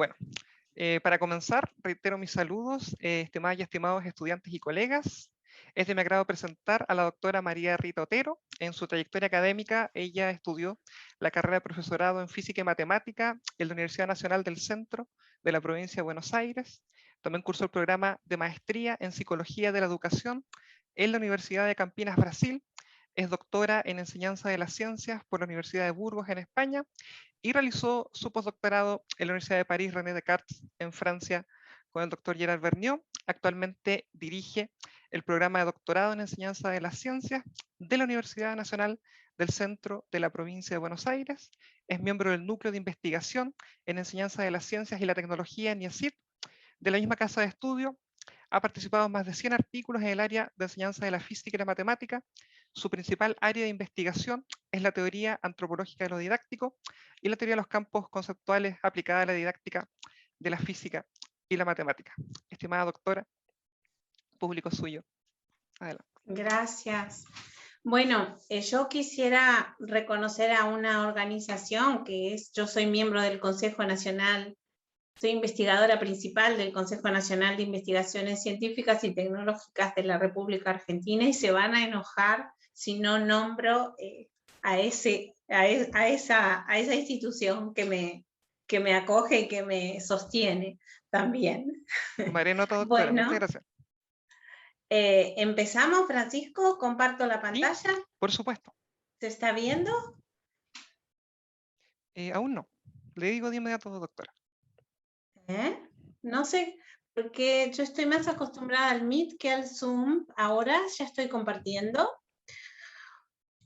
Bueno, para comenzar, reitero mis saludos, estimadas y estimados estudiantes y colegas. Es de mi agrado presentar a la doctora María Rita Otero. En su trayectoria académica, ella estudió la carrera de profesorado en Física y Matemática en la Universidad Nacional del Centro de la provincia de Buenos Aires. También cursó el programa de maestría en Psicología de la Educación en la Universidad de Campinas, Brasil. Es doctora en Enseñanza de las Ciencias por la Universidad de Burgos, en España, y realizó su postdoctorado en la Universidad de París René Descartes, en Francia, con el doctor Gerard Vergniaud. Actualmente dirige el programa de doctorado en Enseñanza de las Ciencias de la Universidad Nacional del Centro de la Provincia de Buenos Aires. Es miembro del Núcleo de Investigación en Enseñanza de las Ciencias y la Tecnología, NIECIT, de la misma casa de estudio. Ha participado en más de 100 artículos en el área de enseñanza de la física y la matemática. Su principal área de investigación es la teoría antropológica de lo didáctico y la teoría de los campos conceptuales aplicada a la didáctica de la física y la matemática. Estimada doctora, público suyo. Adelante. Gracias. Bueno, yo quisiera reconocer a una organización que es, yo soy miembro del Consejo Nacional, soy investigadora principal del Consejo Nacional de Investigaciones Científicas y Tecnológicas de la República Argentina, y se van a enojar si no nombro a esa institución que me acoge y que me sostiene también. Tomaré nota, doctora. Bueno, muchas gracias. ¿Empezamos, Francisco? ¿Comparto la pantalla? ¿Sí? Por supuesto. ¿Se está viendo? Aún no. Le digo de inmediato, doctora. No sé, porque yo estoy más acostumbrada al Meet que al Zoom. Ahora ya estoy compartiendo.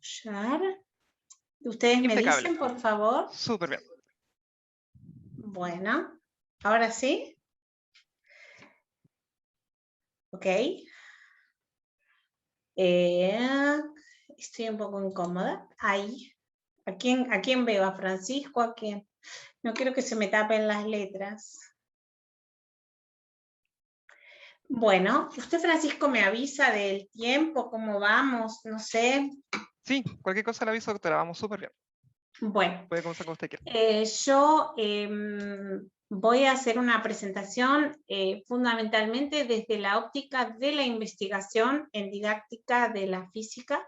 Share. Ustedes me dicen, por favor. Súper bien. Bueno, ahora sí. Ok. Estoy un poco incómoda. Ahí. ¿A quién veo? ¿A Francisco? ¿A quién? No quiero que se me tapen las letras. Bueno, usted, Francisco, me avisa del tiempo, cómo vamos, no sé. Sí, cualquier cosa le aviso, doctora. Vamos súper bien. Bueno, puede comenzar como usted quiera. Yo voy a hacer una presentación fundamentalmente desde la óptica de la investigación en didáctica de la física,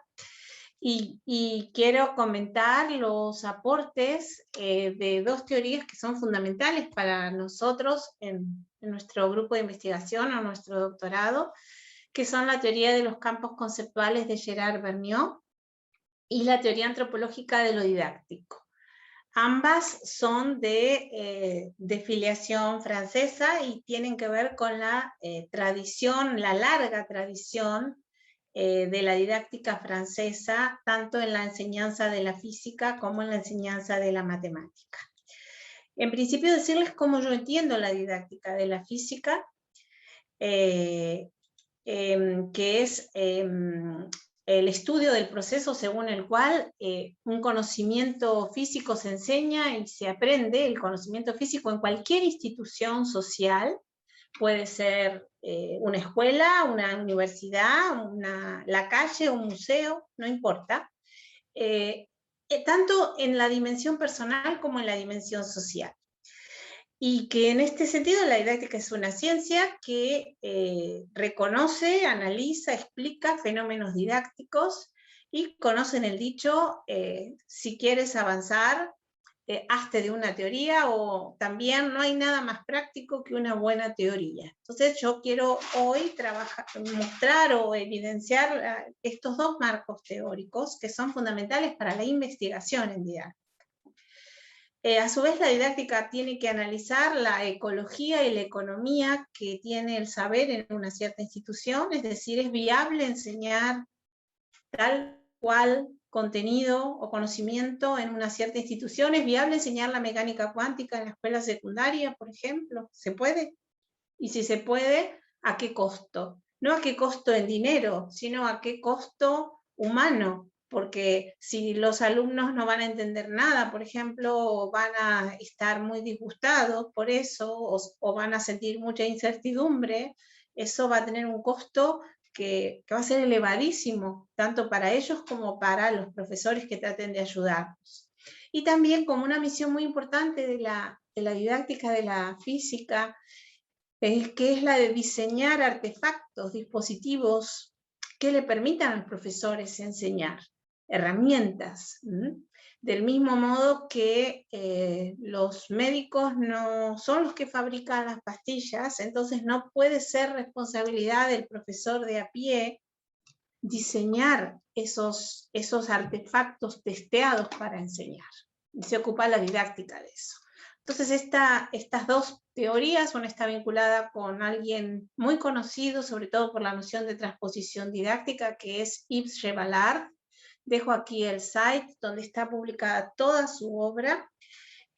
y quiero comentar los aportes de dos teorías que son fundamentales para nosotros en nuestro grupo de investigación o nuestro doctorado, que son la teoría de los campos conceptuales de Gerard Vergniaud y la teoría antropológica de lo didáctico. Ambas son de filiación francesa y tienen que ver con la tradición, la larga tradición de la didáctica francesa, tanto en la enseñanza de la física como en la enseñanza de la matemática. En principio, decirles cómo yo entiendo la didáctica de la física, que es el estudio del proceso según el cual un conocimiento físico se enseña y se aprende. El conocimiento físico en cualquier institución social, puede ser una escuela, una universidad, la calle, un museo, no importa, tanto en la dimensión personal como en la dimensión social. Y que en este sentido la didáctica es una ciencia que reconoce, analiza, explica fenómenos didácticos, y conocen el dicho, si quieres avanzar, hazte de una teoría, o también no hay nada más práctico que una buena teoría. Entonces yo quiero hoy mostrar o evidenciar estos dos marcos teóricos que son fundamentales para la investigación en didáctica. A su vez, la didáctica tiene que analizar la ecología y la economía que tiene el saber en una cierta institución, es decir, es viable enseñar tal cual contenido o conocimiento en una cierta institución, es viable enseñar la mecánica cuántica en la escuela secundaria, por ejemplo, ¿se puede? Y si se puede, ¿a qué costo? No a qué costo en dinero, sino a qué costo humano, porque si los alumnos no van a entender nada, por ejemplo, o van a estar muy disgustados por eso, o van a sentir mucha incertidumbre, eso va a tener un costo que va a ser elevadísimo, tanto para ellos como para los profesores que traten de ayudarnos. Y también, como una misión muy importante de la la didáctica de la física, que es la de diseñar artefactos, dispositivos que le permitan a los profesores enseñar, herramientas. Del mismo modo que los médicos no son los que fabrican las pastillas, entonces no puede ser responsabilidad del profesor de a pie diseñar esos artefactos testeados para enseñar. Y se ocupa la didáctica de eso. Entonces estas dos teorías, una está vinculada con alguien muy conocido, sobre todo por la noción de transposición didáctica, que es Yves Rebalard. Dejo aquí el site donde está publicada toda su obra,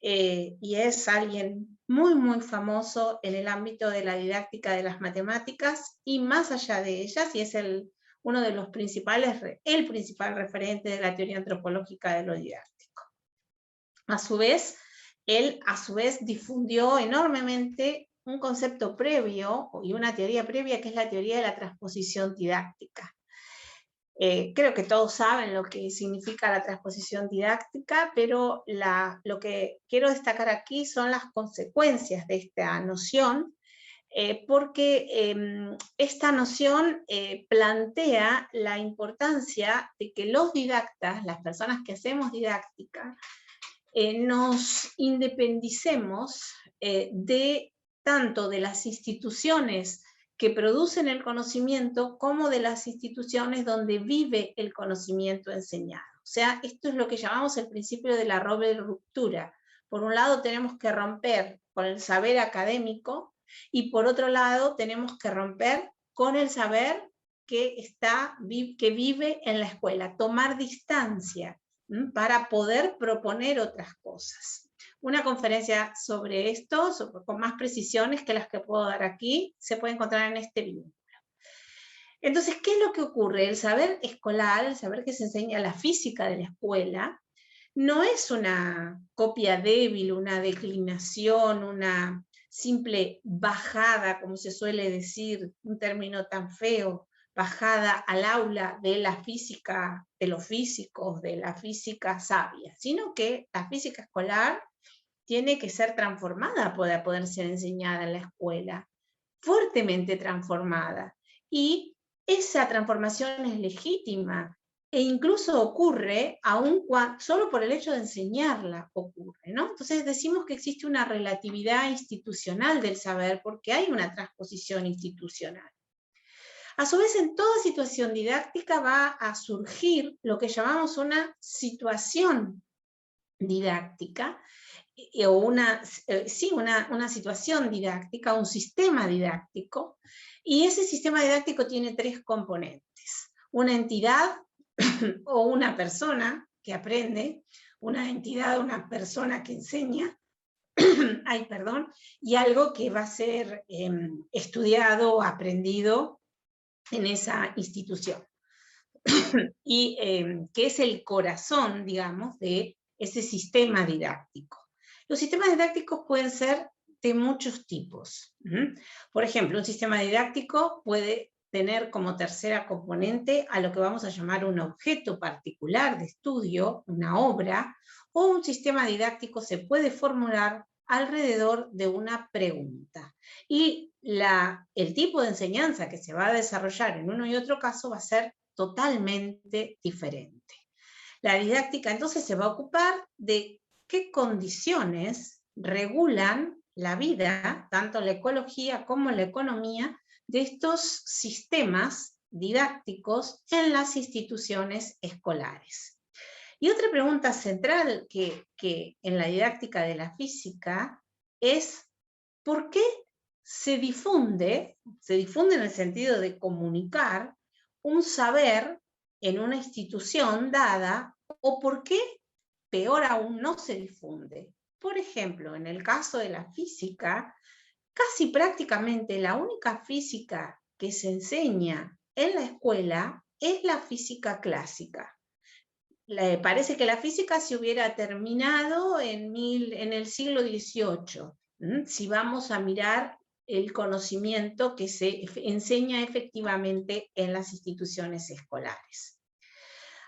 y es alguien muy, muy famoso en el ámbito de la didáctica de las matemáticas, y más allá de ellas, y es uno de los principales, el principal referente de la teoría antropológica de lo didáctico. A su vez, él difundió enormemente un concepto previo y una teoría previa, que es la teoría de la transposición didáctica. Creo que todos saben lo que significa la transposición didáctica, pero lo que quiero destacar aquí son las consecuencias de esta noción, porque esta noción plantea la importancia de que los didactas, las personas que hacemos didáctica, nos independicemos tanto de las instituciones que producen el conocimiento como de las instituciones donde vive el conocimiento enseñado. O sea, esto es lo que llamamos el principio de la doble ruptura. Por un lado tenemos que romper con el saber académico, y por otro lado tenemos que romper con el saber que vive en la escuela, tomar distancia para poder proponer otras cosas. Una conferencia sobre esto, con más precisiones que las que puedo dar aquí, se puede encontrar en este vínculo. Entonces, ¿qué es lo que ocurre? El saber escolar, el saber que se enseña la física de la escuela, no es una copia débil, una declinación, una simple bajada, como se suele decir, un término tan feo, bajada al aula de la física, de los físicos, de la física sabia, sino que la física escolar tiene que ser transformada para poder ser enseñada en la escuela, fuertemente transformada. Y esa transformación es legítima, e incluso ocurre solo por el hecho de enseñarla ocurre, ¿no? Entonces decimos que existe una relatividad institucional del saber porque hay una transposición institucional. A su vez, en toda situación didáctica va a surgir lo que llamamos una situación didáctica, o una situación didáctica, un sistema didáctico, y ese sistema didáctico tiene tres componentes: una entidad o una persona que aprende, una entidad o una persona que enseña, y algo que va a ser estudiado o aprendido en esa institución, y que es el corazón, digamos, de ese sistema didáctico. Los sistemas didácticos pueden ser de muchos tipos. Por ejemplo, un sistema didáctico puede tener como tercera componente a lo que vamos a llamar un objeto particular de estudio, una obra, o un sistema didáctico se puede formular alrededor de una pregunta. Y el tipo de enseñanza que se va a desarrollar en uno y otro caso va a ser totalmente diferente. La didáctica entonces se va a ocupar de qué condiciones regulan la vida, tanto la ecología como la economía, de estos sistemas didácticos en las instituciones escolares. Y otra pregunta central que en la didáctica de la física es: ¿por qué se difunde en el sentido de comunicar un saber en una institución dada, o por qué, peor aún, no se difunde? Por ejemplo, en el caso de la física, casi prácticamente la única física que se enseña en la escuela es la física clásica. Parece que la física se hubiera terminado en el siglo XVIII, si vamos a mirar el conocimiento que se enseña efectivamente en las instituciones escolares.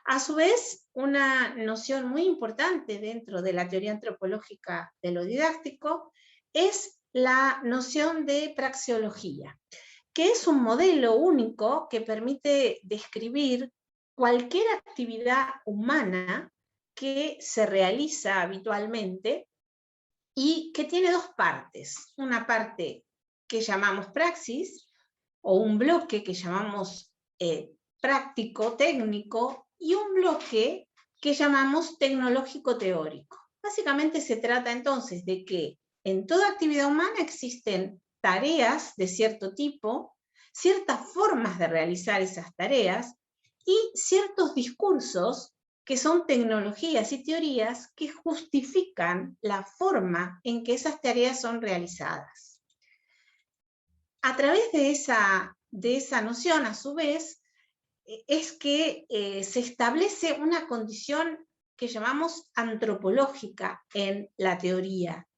A su vez, una noción muy importante dentro de la teoría antropológica de lo didáctico es la noción de praxeología, que es un modelo único que permite describir cualquier actividad humana que se realiza habitualmente y que tiene dos partes. Una parte que llamamos praxis, o un bloque que llamamos práctico, técnico, y un bloque que llamamos tecnológico-teórico. Básicamente se trata entonces de que en toda actividad humana existen tareas de cierto tipo, ciertas formas de realizar esas tareas y ciertos discursos que son tecnologías y teorías que justifican la forma en que esas tareas son realizadas. A través de esa noción, a su vez, es que se establece una condición que llamamos antropológica en la teoría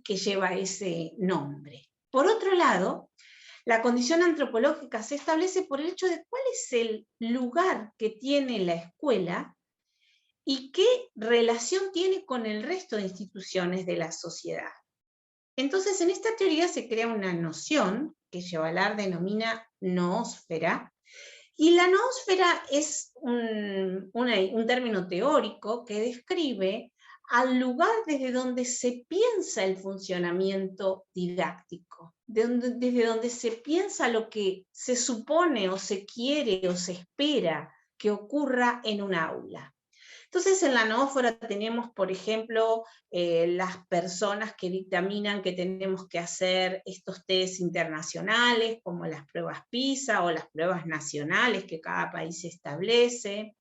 que lleva ese nombre. Por otro lado, la condición antropológica se establece por el hecho de cuál es el lugar que tiene la escuela y qué relación tiene con el resto de instituciones de la sociedad. Entonces, en esta teoría se crea una noción que Yevalar denomina noósfera, y la noósfera es un término teórico que describe al lugar desde donde se piensa el funcionamiento didáctico, desde donde se piensa lo que se supone o se quiere o se espera que ocurra en un aula. Entonces, en la noósfera tenemos, por ejemplo, las personas que dictaminan que tenemos que hacer estos test internacionales, como las pruebas PISA o las pruebas nacionales que cada país establece,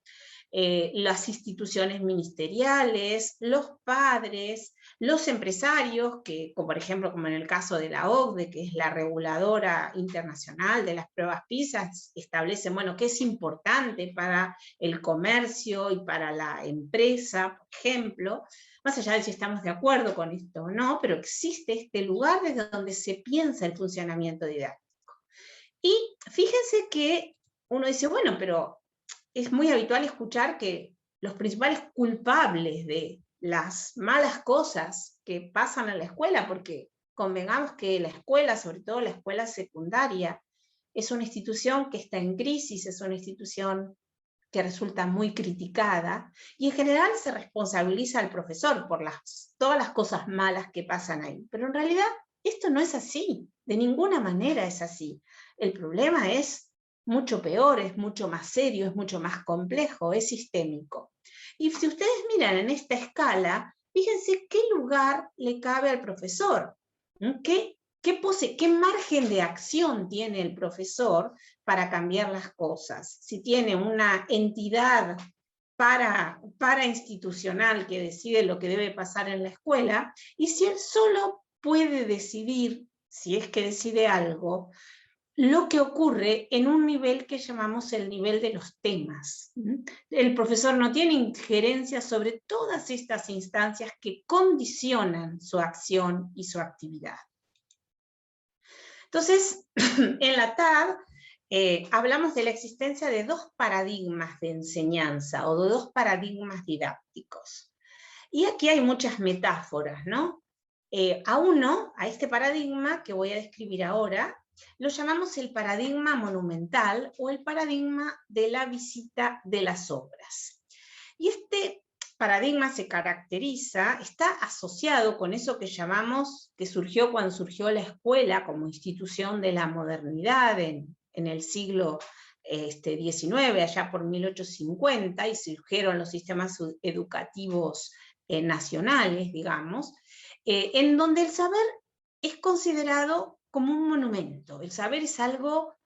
las instituciones ministeriales, los padres, los empresarios, que, como por ejemplo, como en el caso de la OCDE, que es la reguladora internacional de las pruebas PISA, establecen, bueno, qué es importante para el comercio y para la empresa, por ejemplo, más allá de si estamos de acuerdo con esto o no, pero existe este lugar desde donde se piensa el funcionamiento didáctico. Y fíjense que uno dice, bueno, pero es muy habitual escuchar que los principales culpables de las malas cosas que pasan en la escuela, porque convengamos que la escuela, sobre todo la escuela secundaria, es una institución que está en crisis, es una institución que resulta muy criticada, y en general se responsabiliza al profesor por todas las cosas malas que pasan ahí. Pero en realidad esto no es así, de ninguna manera es así. El problema es mucho peor, es mucho más serio, es mucho más complejo, es sistémico. Y si ustedes miran en esta escala, fíjense qué lugar le cabe al profesor, qué margen de acción tiene el profesor para cambiar las cosas. Si tiene una entidad parainstitucional que decide lo que debe pasar en la escuela, y si él solo puede decidir, si es que decide algo, lo que ocurre en un nivel que llamamos el nivel de los temas. El profesor no tiene injerencia sobre todas estas instancias que condicionan su acción y su actividad. Entonces, en la TAD hablamos de la existencia de dos paradigmas de enseñanza o de dos paradigmas didácticos. Y aquí hay muchas metáforas, ¿no? A este paradigma que voy a describir ahora, lo llamamos el paradigma monumental o el paradigma de la visita de las obras. Y este paradigma se caracteriza, está asociado con eso que llamamos, que surgió cuando surgió la escuela como institución de la modernidad en el siglo XIX, allá por 1850, y surgieron los sistemas educativos nacionales, digamos, en donde el saber es considerado como un monumento. El saber es algo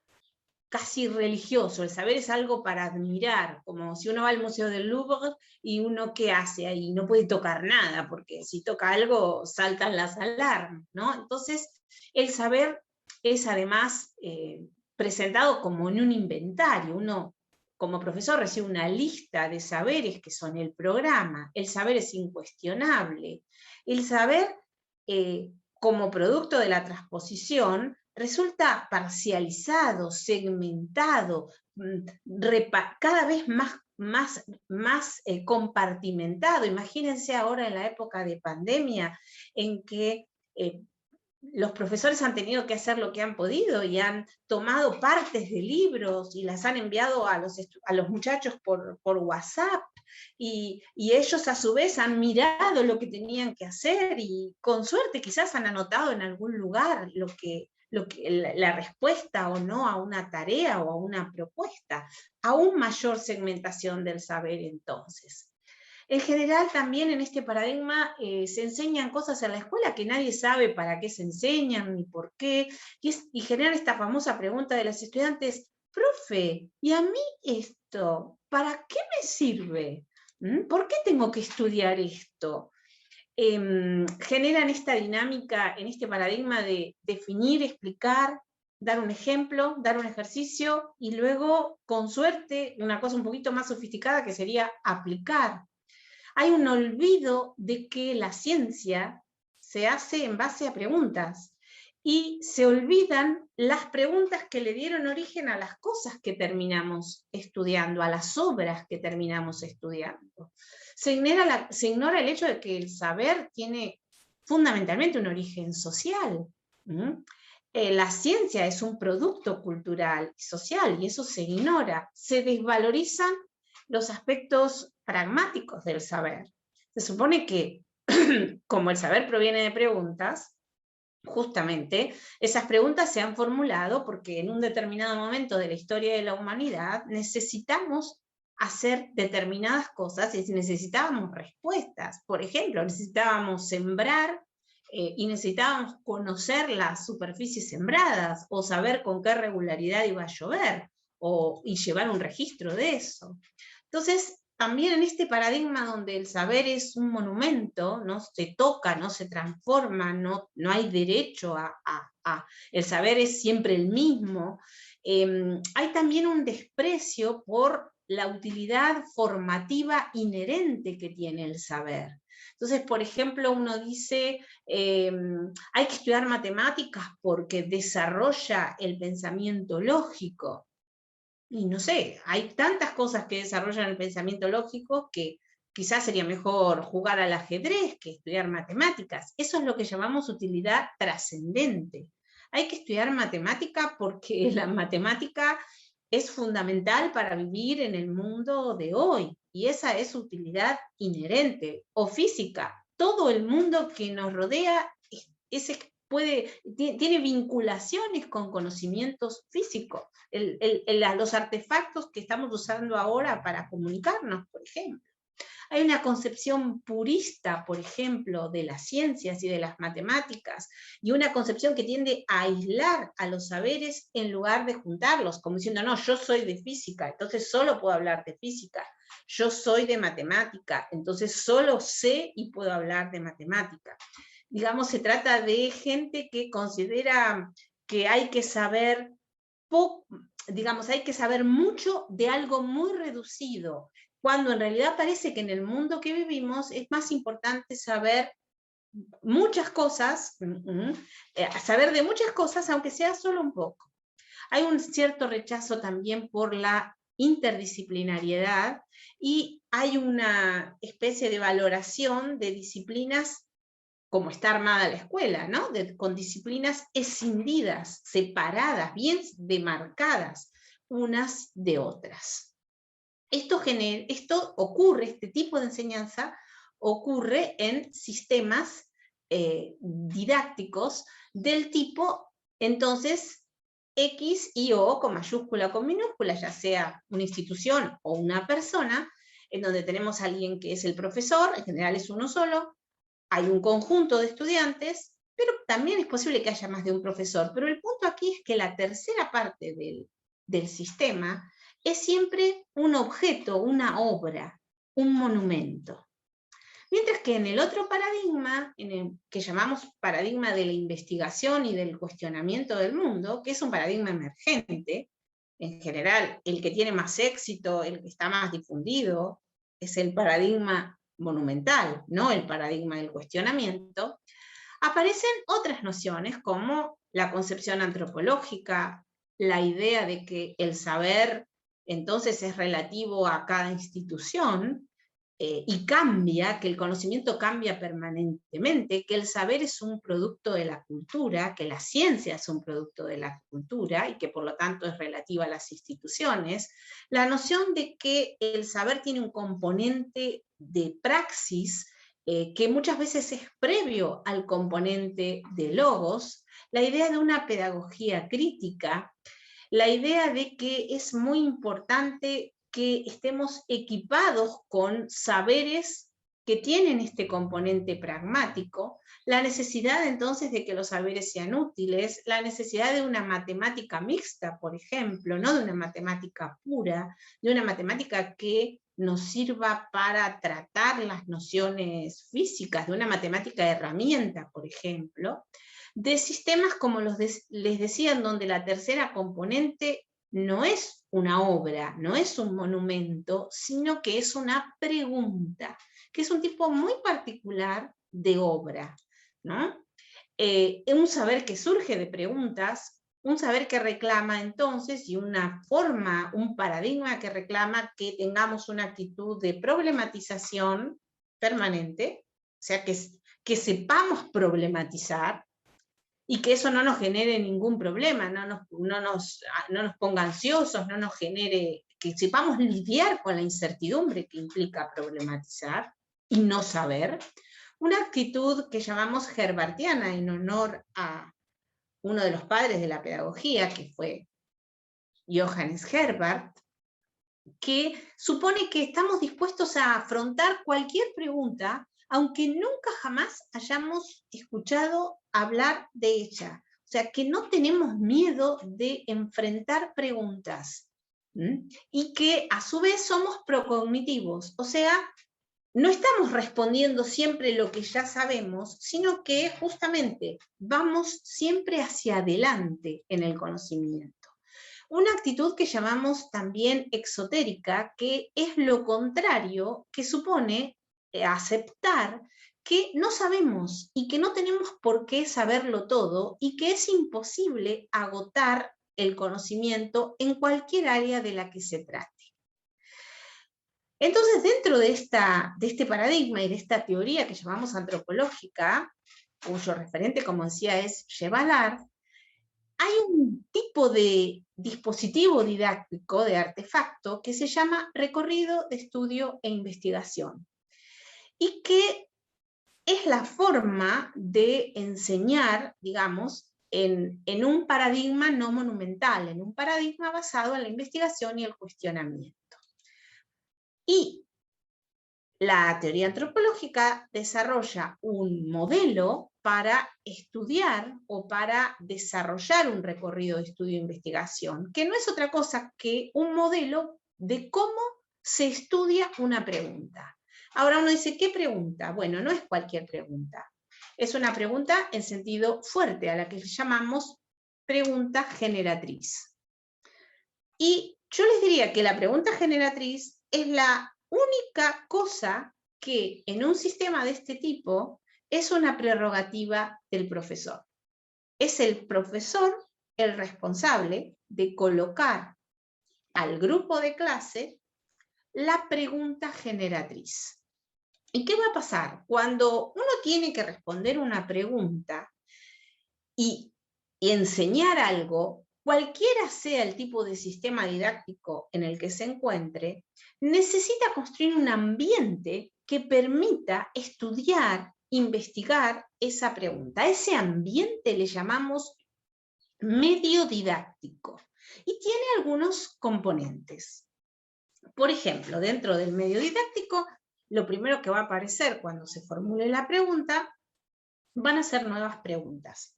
casi religioso, el saber es algo para admirar, como si uno va al Museo del Louvre y uno ¿qué hace ahí? No puede tocar nada, porque si toca algo saltan las alarmas, ¿no? Entonces el saber es además presentado como en un inventario. Uno como profesor recibe una lista de saberes que son el programa, el saber es incuestionable, el saber como producto de la transposición resulta parcializado, segmentado, cada vez más más compartimentado. Imagínense ahora en la época de pandemia, en que los profesores han tenido que hacer lo que han podido y han tomado partes de libros y las han enviado a los muchachos por WhatsApp, y ellos a su vez han mirado lo que tenían que hacer y con suerte quizás han anotado en algún lugar la respuesta o no a una tarea o a una propuesta. Aún mayor segmentación del saber entonces. En general también en este paradigma se enseñan cosas en la escuela que nadie sabe para qué se enseñan ni por qué, y generan esta famosa pregunta de los estudiantes: profe, ¿y a mí esto para qué me sirve? ¿Por qué tengo que estudiar esto? Generan esta dinámica en este paradigma de definir, explicar, dar un ejemplo, dar un ejercicio, y luego, con suerte, una cosa un poquito más sofisticada que sería aplicar. Hay un olvido de que la ciencia se hace en base a preguntas, y se olvidan las preguntas que le dieron origen a las cosas que terminamos estudiando, a las obras que terminamos estudiando. Se ignora el hecho de que el saber tiene fundamentalmente un origen social. La ciencia es un producto cultural y social, y eso se ignora. Se desvalorizan los aspectos pragmáticos del saber. Se supone que, como el saber proviene de preguntas, justamente esas preguntas se han formulado porque en un determinado momento de la historia de la humanidad necesitamos hacer determinadas cosas y necesitábamos respuestas. Por ejemplo, necesitábamos sembrar y necesitábamos conocer las superficies sembradas, o saber con qué regularidad iba a llover, y llevar un registro de eso. Entonces, también en este paradigma donde el saber es un monumento, no se toca, no se transforma, no hay derecho el saber es siempre el mismo, hay también un desprecio por la utilidad formativa inherente que tiene el saber. Entonces, por ejemplo, uno dice, hay que estudiar matemáticas porque desarrolla el pensamiento lógico. Y no sé, hay tantas cosas que desarrollan el pensamiento lógico que quizás sería mejor jugar al ajedrez que estudiar matemáticas. Eso es lo que llamamos utilidad trascendente. Hay que estudiar matemática porque la matemática es fundamental para vivir en el mundo de hoy, y esa es utilidad inherente. O física, todo el mundo que nos rodea tiene vinculaciones con conocimientos físicos. Los artefactos que estamos usando ahora para comunicarnos, por ejemplo. Hay una concepción purista, por ejemplo, de las ciencias y de las matemáticas, y una concepción que tiende a aislar a los saberes en lugar de juntarlos, como diciendo, no, yo soy de física, entonces solo puedo hablar de física. Yo soy de matemática, entonces solo sé y puedo hablar de matemática. Digamos, se trata de gente que considera que hay que saber hay que saber mucho de algo muy reducido, cuando en realidad parece que en el mundo que vivimos es más importante saber muchas cosas, saber de muchas cosas, aunque sea solo un poco. Hay un cierto rechazo también por la interdisciplinariedad, y hay una especie de valoración de disciplinas como está armada la escuela, ¿no? Con disciplinas escindidas, separadas, bien demarcadas unas de otras. Esto ocurre, este tipo de enseñanza ocurre en sistemas didácticos del tipo, entonces, X y O con mayúscula o con minúscula, ya sea una institución o una persona, en donde tenemos a alguien que es el profesor, en general es uno solo, hay un conjunto de estudiantes, pero también es posible que haya más de un profesor. Pero el punto aquí es que la tercera parte del sistema es siempre un objeto, una obra, un monumento. Mientras que en el otro paradigma, en el que llamamos paradigma de la investigación y del cuestionamiento del mundo, que es un paradigma emergente, en general el que tiene más éxito, el que está más difundido, es el paradigma monumental, no el paradigma del cuestionamiento, aparecen otras nociones como la concepción antropológica, la idea de que el saber entonces es relativo a cada institución, y cambia, que el conocimiento cambia permanentemente, que el saber es un producto de la cultura, que la ciencia es un producto de la cultura y que por lo tanto es relativa a las instituciones, la noción de que el saber tiene un componente de praxis que muchas veces es previo al componente de logos, la idea de una pedagogía crítica, la idea de que es muy importante que estemos equipados con saberes que tienen este componente pragmático, la necesidad entonces de que los saberes sean útiles, la necesidad de una matemática mixta, por ejemplo, no de una matemática pura, de una matemática que nos sirva para tratar las nociones físicas, de una matemática de herramienta, por ejemplo, de sistemas como les decía, en donde la tercera componente no es una obra, no es un monumento, sino que es una pregunta, que es un tipo muy particular de obra, ¿no? Un saber que surge de preguntas, un saber que reclama entonces, y una forma, un paradigma que reclama que tengamos una actitud de problematización permanente, o sea, que sepamos problematizar, y que eso no nos genere ningún problema, no nos ponga ansiosos, no nos genere, que sepamos lidiar con la incertidumbre que implica problematizar y no saber. Una actitud que llamamos herbartiana, en honor a uno de los padres de la pedagogía, que fue Johannes Herbart, que supone que estamos dispuestos a afrontar cualquier pregunta, aunque nunca jamás hayamos escuchado hablar de ella. O sea, que no tenemos miedo de enfrentar preguntas. Y que a su vez somos procognitivos. O sea, no estamos respondiendo siempre lo que ya sabemos, sino que justamente vamos siempre hacia adelante en el conocimiento. Una actitud que llamamos también exotérica, que es lo contrario, que supone aceptar que no sabemos y que no tenemos por qué saberlo todo y que es imposible agotar el conocimiento en cualquier área de la que se trate. Entonces, dentro de este paradigma y de esta teoría que llamamos antropológica, cuyo referente, como decía, es Shevallard, hay un tipo de dispositivo didáctico, de artefacto, que se llama recorrido de estudio e investigación, y que es la forma de enseñar, digamos, en un paradigma no monumental, en un paradigma basado en la investigación y el cuestionamiento. Y la teoría antropológica desarrolla un modelo para estudiar o para desarrollar un recorrido de estudio e investigación, que no es otra cosa que un modelo de cómo se estudia una pregunta. Ahora uno dice, ¿qué pregunta? Bueno, no es cualquier pregunta. Es una pregunta en sentido fuerte, a la que llamamos pregunta generatriz. Y yo les diría que la pregunta generatriz es la única cosa que en un sistema de este tipo es una prerrogativa del profesor. Es el profesor el responsable de colocar al grupo de clase la pregunta generatriz. ¿Y qué va a pasar? Cuando uno tiene que responder una pregunta y enseñar algo, cualquiera sea el tipo de sistema didáctico en el que se encuentre, necesita construir un ambiente que permita estudiar, investigar esa pregunta. A ese ambiente le llamamos medio didáctico y tiene algunos componentes. Por ejemplo, dentro del medio didáctico, lo primero que va a aparecer cuando se formule la pregunta van a ser nuevas preguntas.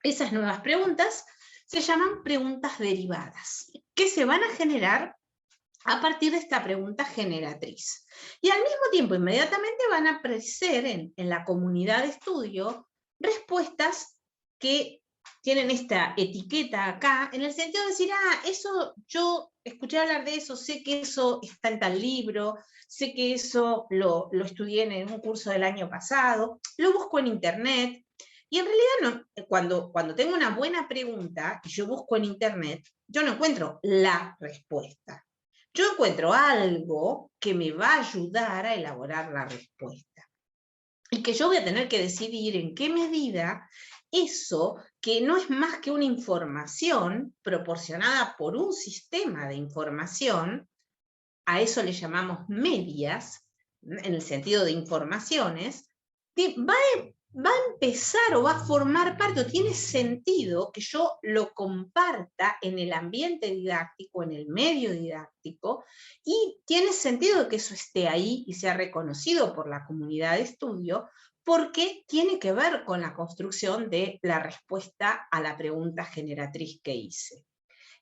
Esas nuevas preguntas se llaman preguntas derivadas, que se van a generar a partir de esta pregunta generatriz. Y al mismo tiempo, inmediatamente van a aparecer en la comunidad de estudio respuestas que tienen esta etiqueta acá, en el sentido de decir, eso yo escuché hablar de eso, sé que eso está en tal libro, sé que eso lo estudié en un curso del año pasado, lo busco en internet. Y en realidad, cuando tengo una buena pregunta y yo busco en Internet, yo no encuentro la respuesta. Yo encuentro algo que me va a ayudar a elaborar la respuesta. Y que yo voy a tener que decidir en qué medida eso, que no es más que una información proporcionada por un sistema de información, a eso le llamamos medias, en el sentido de informaciones, va a empezar o va a formar parte, o tiene sentido que yo lo comparta en el ambiente didáctico, en el medio didáctico, y tiene sentido que eso esté ahí y sea reconocido por la comunidad de estudio, porque tiene que ver con la construcción de la respuesta a la pregunta generatriz que hice.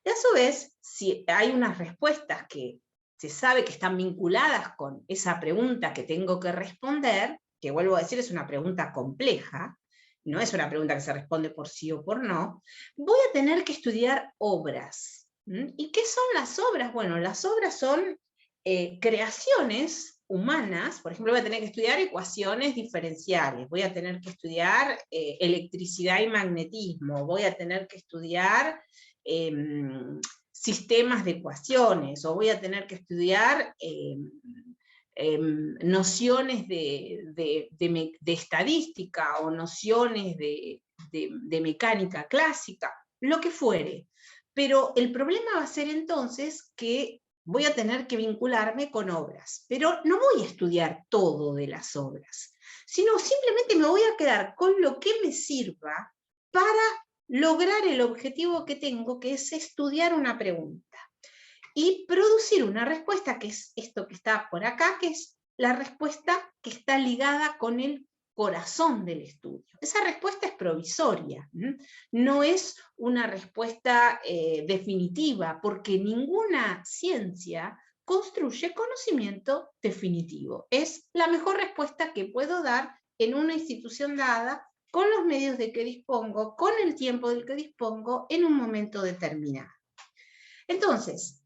Y a su vez, si hay unas respuestas que se sabe que están vinculadas con esa pregunta que tengo que responder, que vuelvo a decir es una pregunta compleja, no es una pregunta que se responde por sí o por no, voy a tener que estudiar obras. ¿Y qué son las obras? Bueno, las obras son creaciones humanas. Por ejemplo, voy a tener que estudiar ecuaciones diferenciales, voy a tener que estudiar electricidad y magnetismo, voy a tener que estudiar sistemas de ecuaciones, o voy a tener que estudiar nociones de estadística, o nociones de mecánica clásica, lo que fuere. Pero el problema va a ser entonces que voy a tener que vincularme con obras, pero no voy a estudiar todo de las obras, sino simplemente me voy a quedar con lo que me sirva para lograr el objetivo que tengo, que es estudiar una pregunta y producir una respuesta, que es esto que está por acá, que es la respuesta que está ligada con el corazón del estudio. Esa respuesta es provisoria, no es una respuesta definitiva, porque ninguna ciencia construye conocimiento definitivo. Es la mejor respuesta que puedo dar en una institución dada, con los medios de que dispongo, con el tiempo del que dispongo, en un momento determinado. Entonces,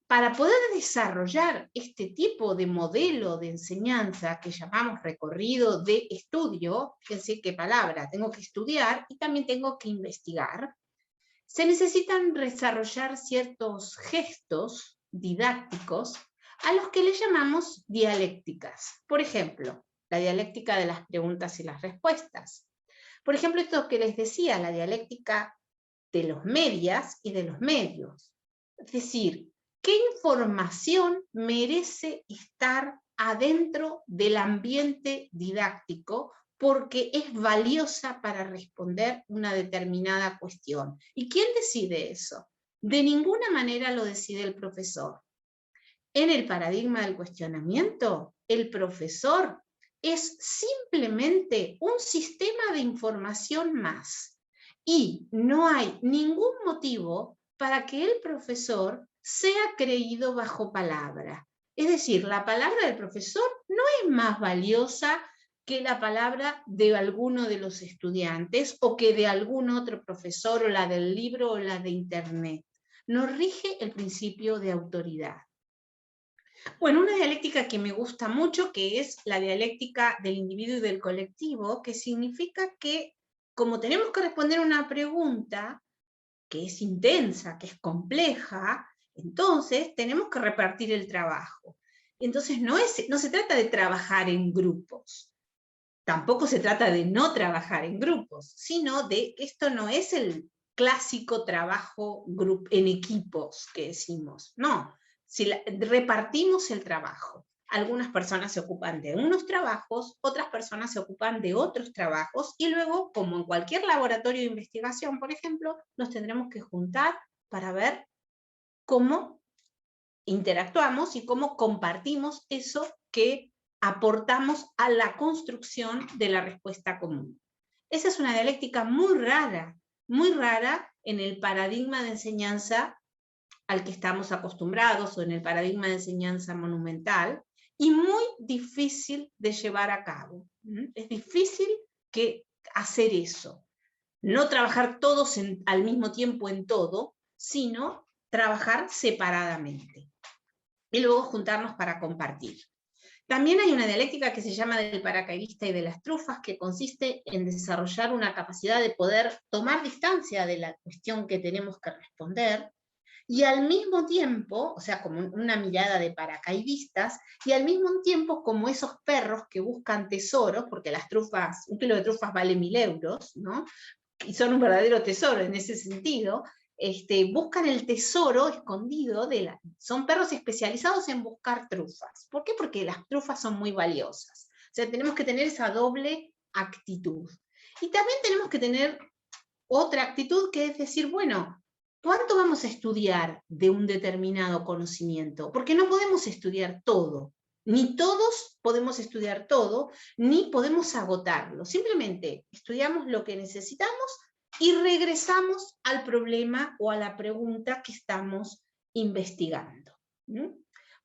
para poder desarrollar este tipo de modelo de enseñanza que llamamos recorrido de estudio, fíjense qué palabra, tengo que estudiar y también tengo que investigar, se necesitan desarrollar ciertos gestos didácticos a los que le llamamos dialécticas. Por ejemplo, la dialéctica de las preguntas y las respuestas. Por ejemplo, esto que les decía, la dialéctica de los medias y de los medios. Es decir, ¿qué información merece estar adentro del ambiente didáctico porque es valiosa para responder una determinada cuestión? ¿Y quién decide eso? De ninguna manera lo decide el profesor. En el paradigma del cuestionamiento, el profesor es simplemente un sistema de información más. Y no hay ningún motivo para que el profesor sea creído bajo palabra. Es decir, la palabra del profesor no es más valiosa que la palabra de alguno de los estudiantes o que de algún otro profesor, o la del libro o la de internet. Nos rige el principio de autoridad. Bueno, una dialéctica que me gusta mucho, que es la dialéctica del individuo y del colectivo, que significa que como tenemos que responder una pregunta que es intensa, que es compleja, entonces tenemos que repartir el trabajo. Entonces no se trata de trabajar en grupos, tampoco se trata de no trabajar en grupos, sino de que esto no es el clásico trabajo en equipos que decimos, no. Si repartimos el trabajo, algunas personas se ocupan de unos trabajos, otras personas se ocupan de otros trabajos, y luego, como en cualquier laboratorio de investigación, por ejemplo, nos tendremos que juntar para ver cómo interactuamos y cómo compartimos eso que aportamos a la construcción de la respuesta común. Esa es una dialéctica muy rara en el paradigma de enseñanza al que estamos acostumbrados, o en el paradigma de enseñanza monumental, y muy difícil de llevar a cabo. Es difícil hacer eso. No trabajar todos al mismo tiempo en todo, sino trabajar separadamente. Y luego juntarnos para compartir. También hay una dialéctica que se llama del paracaidista y de las trufas, que consiste en desarrollar una capacidad de poder tomar distancia de la cuestión que tenemos que responder, y al mismo tiempo, o sea, como una mirada de paracaidistas, y al mismo tiempo como esos perros que buscan tesoros, porque las trufas, un kilo de trufas vale 1000 euros, ¿no? Y son un verdadero tesoro en ese sentido. Buscan el tesoro escondido, son perros especializados en buscar trufas. ¿Por qué? Porque las trufas son muy valiosas. O sea, tenemos que tener esa doble actitud. Y también tenemos que tener otra actitud, que es decir, bueno, ¿cuánto vamos a estudiar de un determinado conocimiento? Porque no podemos estudiar todo. Ni todos podemos estudiar todo, ni podemos agotarlo. Simplemente estudiamos lo que necesitamos y regresamos al problema o a la pregunta que estamos investigando.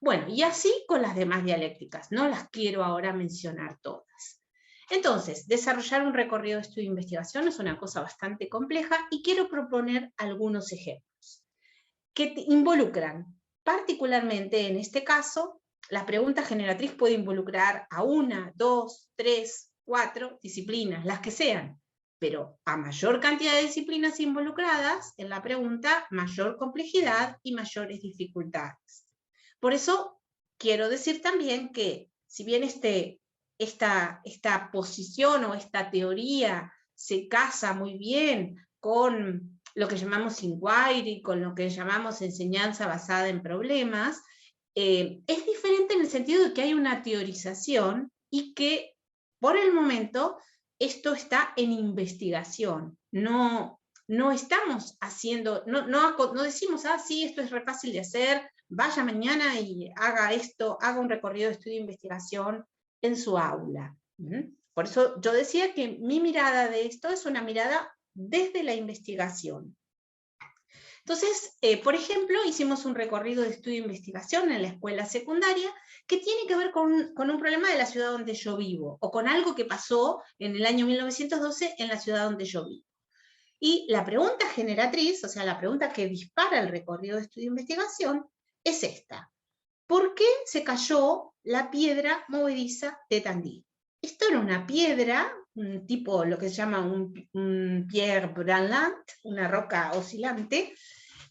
Bueno, y así con las demás dialécticas. No las quiero ahora mencionar todas. Entonces, desarrollar un recorrido de estudio e investigación es una cosa bastante compleja y quiero proponer algunos ejemplos que involucran, particularmente en este caso, la pregunta generatriz puede involucrar a 1, 2, 3, 4 disciplinas, las que sean, pero a mayor cantidad de disciplinas involucradas en la pregunta, mayor complejidad y mayores dificultades. Por eso quiero decir también que, si bien esta posición o esta teoría se casa muy bien con lo que llamamos inquiry, con lo que llamamos enseñanza basada en problemas, es diferente en el sentido de que hay una teorización y que, por el momento, esto está en investigación. No estamos haciendo, no decimos, sí, esto es re fácil de hacer, vaya mañana y haga esto, haga un recorrido de estudio e investigación en su aula. Por eso yo decía que mi mirada de esto es una mirada desde la investigación. Entonces, por ejemplo, hicimos un recorrido de estudio e investigación en la escuela secundaria que tiene que ver con un problema de la ciudad donde yo vivo, o con algo que pasó en el año 1912 en la ciudad donde yo vivo. Y la pregunta generatriz, o sea, la pregunta que dispara el recorrido de estudio e investigación, es esta. ¿Por qué se cayó la piedra movediza de Tandil? Esto era una piedra, un tipo, lo que se llama un pierre branlant, una roca oscilante,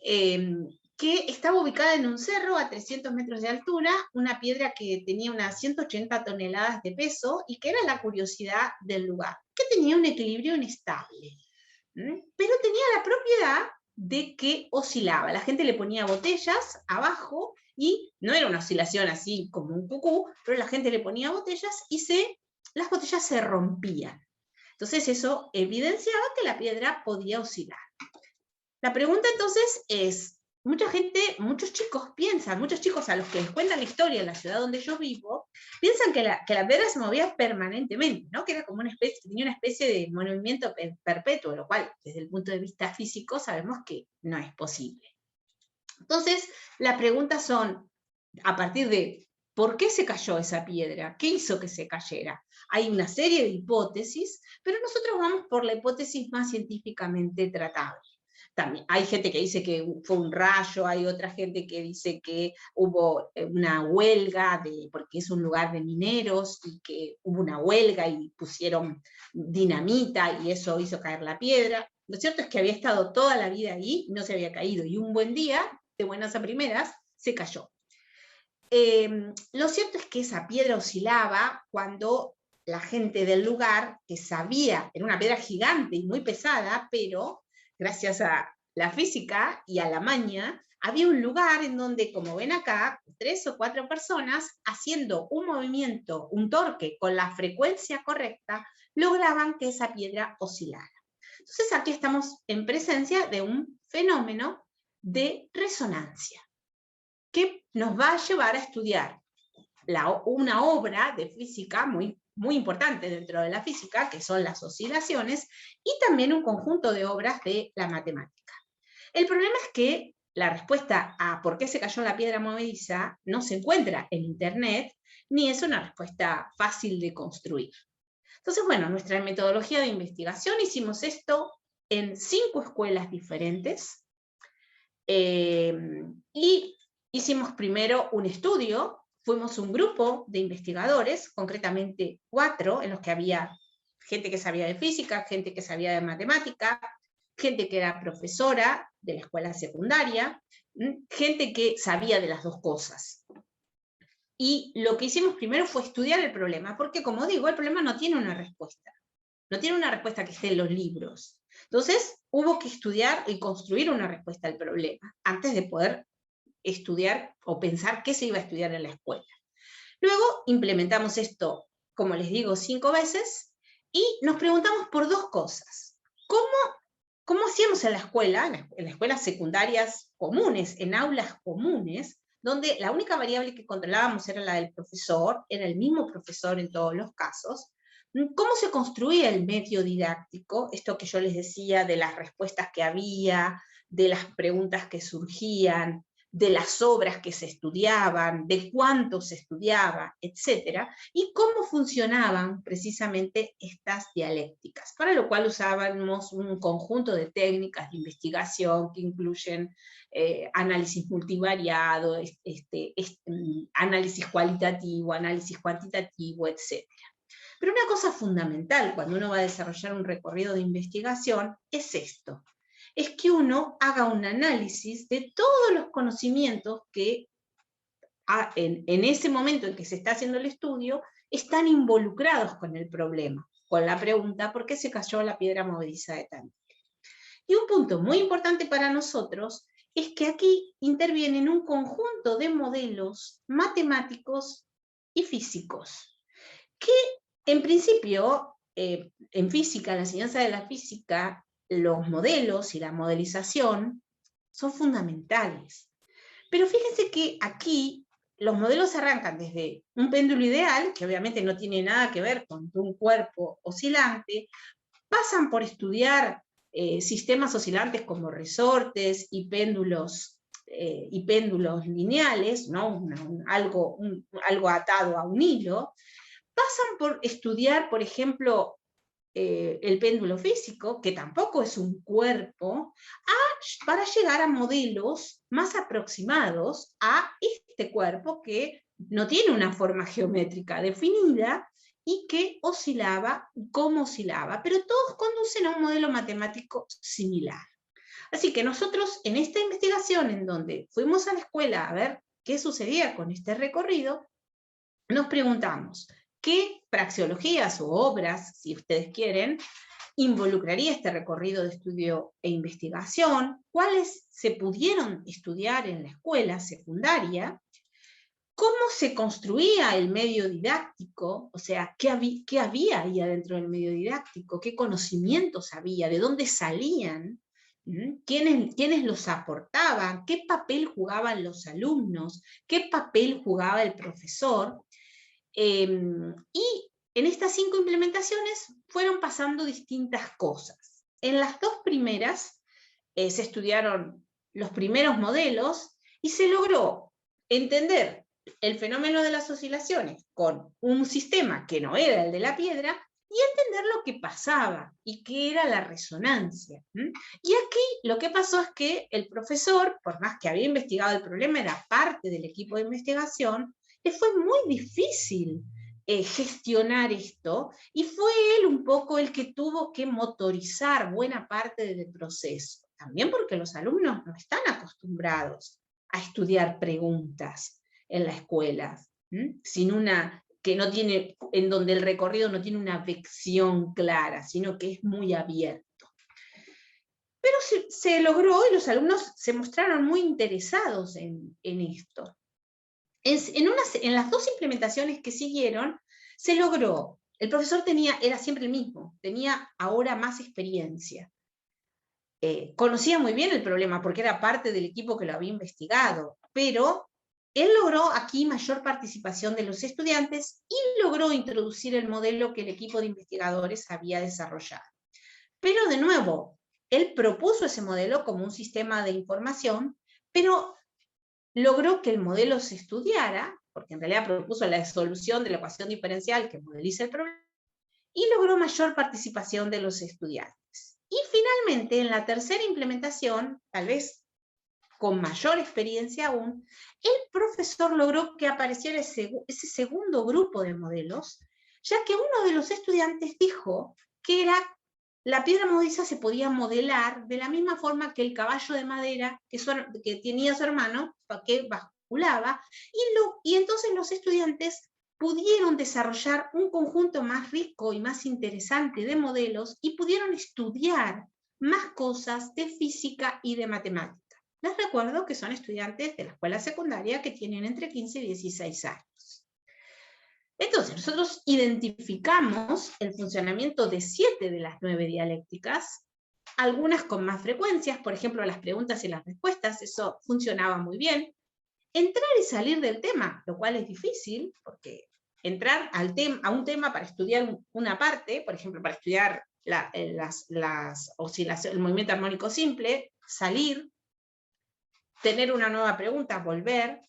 que estaba ubicada en un cerro a 300 metros de altura, una piedra que tenía unas 180 toneladas de peso y que era la curiosidad del lugar, que tenía un equilibrio inestable, pero tenía la propiedad de que oscilaba. La gente le ponía botellas abajo y no era una oscilación así como un cucú, pero la gente le ponía botellas y las botellas se rompían. Entonces eso evidenciaba que la piedra podía oscilar. La pregunta entonces es, muchos chicos piensan, muchos chicos a los que les cuentan la historia en la ciudad donde yo vivo, piensan que la piedra se movía permanentemente, ¿no? Que era como tenía una especie de movimiento perpetuo, lo cual desde el punto de vista físico sabemos que no es posible. Entonces, las preguntas son, a partir de, ¿por qué se cayó esa piedra? ¿Qué hizo que se cayera? Hay una serie de hipótesis, pero nosotros vamos por la hipótesis más científicamente tratable. También hay gente que dice que fue un rayo, hay otra gente que dice que hubo una huelga, porque es un lugar de mineros, y que hubo una huelga y pusieron dinamita y eso hizo caer la piedra. Lo cierto es que había estado toda la vida ahí y no se había caído, y un buen día, de buenas a primeras, se cayó. Lo cierto es que esa piedra oscilaba cuando la gente del lugar, que sabía, era una piedra gigante y muy pesada, pero gracias a la física y a la maña, había un lugar en donde, como ven acá, 3 o 4 personas haciendo un movimiento, un torque con la frecuencia correcta, lograban que esa piedra oscilara. Entonces aquí estamos en presencia de un fenómeno de resonancia que nos va a llevar a estudiar una obra de física muy importante dentro de la física, que son las oscilaciones, y también un conjunto de obras de la matemática. El problema es que la respuesta a por qué se cayó la piedra movediza no se encuentra en Internet, ni es una respuesta fácil de construir. Entonces, bueno, nuestra metodología de investigación hicimos esto en 5 escuelas diferentes, y hicimos primero un estudio fuimos un grupo de investigadores, concretamente 4, en los que había gente que sabía de física, gente que sabía de matemática, gente que era profesora de la escuela secundaria, gente que sabía de las dos cosas. Y lo que hicimos primero fue estudiar el problema, porque como digo, el problema no tiene una respuesta. No tiene una respuesta que esté en los libros. Entonces, hubo que estudiar y construir una respuesta al problema, antes de poder estudiar o pensar qué se iba a estudiar en la escuela. Luego, implementamos esto, como les digo, 5 veces, y nos preguntamos por 2 cosas. ¿Cómo hacíamos en la escuela, en las escuelas secundarias comunes, en aulas comunes, donde la única variable que controlábamos era la del profesor, era el mismo profesor en todos los casos? ¿Cómo se construía el medio didáctico? Esto que yo les decía de las respuestas que había, de las preguntas que surgían, de las obras que se estudiaban, de cuánto se estudiaba, etc. Y cómo funcionaban precisamente estas dialécticas, para lo cual usábamos un conjunto de técnicas de investigación que incluyen análisis multivariado, análisis cualitativo, análisis cuantitativo, etc. Pero una cosa fundamental cuando uno va a desarrollar un recorrido de investigación es esto, es que uno haga un análisis de todos los conocimientos que en ese momento en que se está haciendo el estudio están involucrados con el problema, con la pregunta ¿por qué se cayó la piedra movediza de Tandil? Y un punto muy importante para nosotros es que aquí intervienen un conjunto de modelos matemáticos y físicos, que en principio, en física, en la enseñanza de la física, los modelos y la modelización son fundamentales. Pero fíjense que aquí los modelos arrancan desde un péndulo ideal, que obviamente no tiene nada que ver con un cuerpo oscilante, pasan por estudiar sistemas oscilantes como resortes y péndulos lineales, ¿no? algo atado a un hilo, pasan por estudiar, por ejemplo, el péndulo físico, que tampoco es un cuerpo, para llegar a modelos más aproximados a este cuerpo que no tiene una forma geométrica definida y que oscilaba como oscilaba, pero todos conducen a un modelo matemático similar. Así que nosotros en esta investigación, en donde fuimos a la escuela a ver qué sucedía con este recorrido, nos preguntamos, ¿qué praxeologías o obras, si ustedes quieren, involucraría este recorrido de estudio e investigación? ¿Cuáles se pudieron estudiar en la escuela secundaria? ¿Cómo se construía el medio didáctico? O sea, ¿qué había ahí adentro del medio didáctico? ¿Qué conocimientos había? ¿De dónde salían? ¿Quiénes los aportaban? ¿Qué papel jugaban los alumnos? ¿Qué papel jugaba el profesor? Y en estas 5 implementaciones fueron pasando distintas cosas. En las 2 primeras se estudiaron los primeros modelos y se logró entender el fenómeno de las oscilaciones con un sistema que no era el de la piedra y entender lo que pasaba y qué era la resonancia. Y aquí lo que pasó es que el profesor, por más que había investigado el problema, era parte del equipo de investigación, le fue muy difícil gestionar esto, y fue él un poco el que tuvo que motorizar buena parte del proceso, también porque los alumnos no están acostumbrados a estudiar preguntas en la escuela, que no tiene, en donde el recorrido no tiene una vección clara, sino que es muy abierto. Pero se logró y los alumnos se mostraron muy interesados en esto. En las 2 implementaciones que siguieron, se logró. El profesor era siempre el mismo, tenía ahora más experiencia. Conocía muy bien el problema porque era parte del equipo que lo había investigado, pero él logró aquí mayor participación de los estudiantes y logró introducir el modelo que el equipo de investigadores había desarrollado. Pero de nuevo, él propuso ese modelo como un sistema de información, pero logró que el modelo se estudiara, porque en realidad propuso la solución de la ecuación diferencial que modeliza el problema, y logró mayor participación de los estudiantes. Y finalmente, en la tercera implementación, tal vez con mayor experiencia aún, el profesor logró que apareciera ese segundo grupo de modelos, ya que uno de los estudiantes dijo que la piedra movediza se podía modelar de la misma forma que el caballo de madera que tenía su hermano, que basculaba, y entonces los estudiantes pudieron desarrollar un conjunto más rico y más interesante de modelos y pudieron estudiar más cosas de física y de matemática. Les recuerdo que son estudiantes de la escuela secundaria que tienen entre 15 y 16 años. Entonces, nosotros identificamos el funcionamiento de 7 de las 9 dialécticas, algunas con más frecuencias, por ejemplo, las preguntas y las respuestas, eso funcionaba muy bien. Entrar y salir del tema, lo cual es difícil, porque entrar a un tema para estudiar una parte, por ejemplo, para estudiar las oscilaciones, el movimiento armónico simple, salir, tener una nueva pregunta, volver,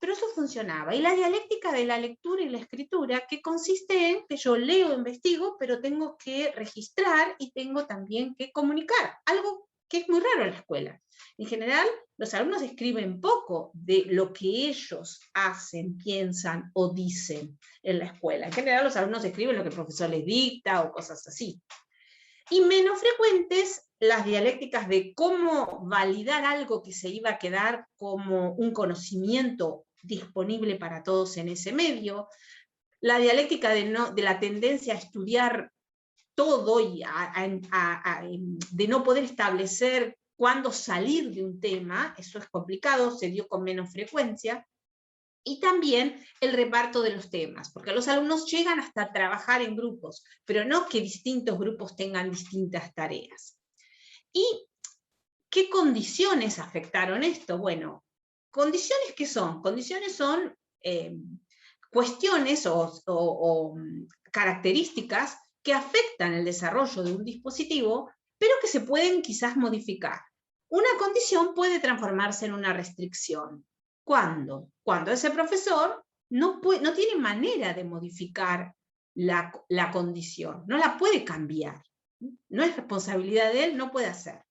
pero eso funcionaba. Y la dialéctica de la lectura y la escritura, que consiste en que yo leo, investigo, pero tengo que registrar y tengo también que comunicar, algo que es muy raro en la escuela. En general, los alumnos escriben poco de lo que ellos hacen, piensan o dicen en la escuela. En general, los alumnos escriben lo que el profesor les dicta o cosas así. Y menos frecuentes las dialécticas de cómo validar algo que se iba a quedar como un conocimiento disponible para todos en ese medio, la dialéctica de la tendencia a estudiar todo y de no poder establecer cuándo salir de un tema, eso es complicado, se dio con menos frecuencia, y también el reparto de los temas, porque los alumnos llegan hasta trabajar en grupos, pero no que distintos grupos tengan distintas tareas. ¿Y qué condiciones afectaron esto? Bueno, ¿condiciones qué son? Condiciones son cuestiones o características que afectan el desarrollo de un dispositivo, pero que se pueden quizás modificar. Una condición puede transformarse en una restricción. ¿Cuándo? Cuando ese profesor no tiene manera de modificar la condición, no la puede cambiar. No es responsabilidad de él, no puede hacer.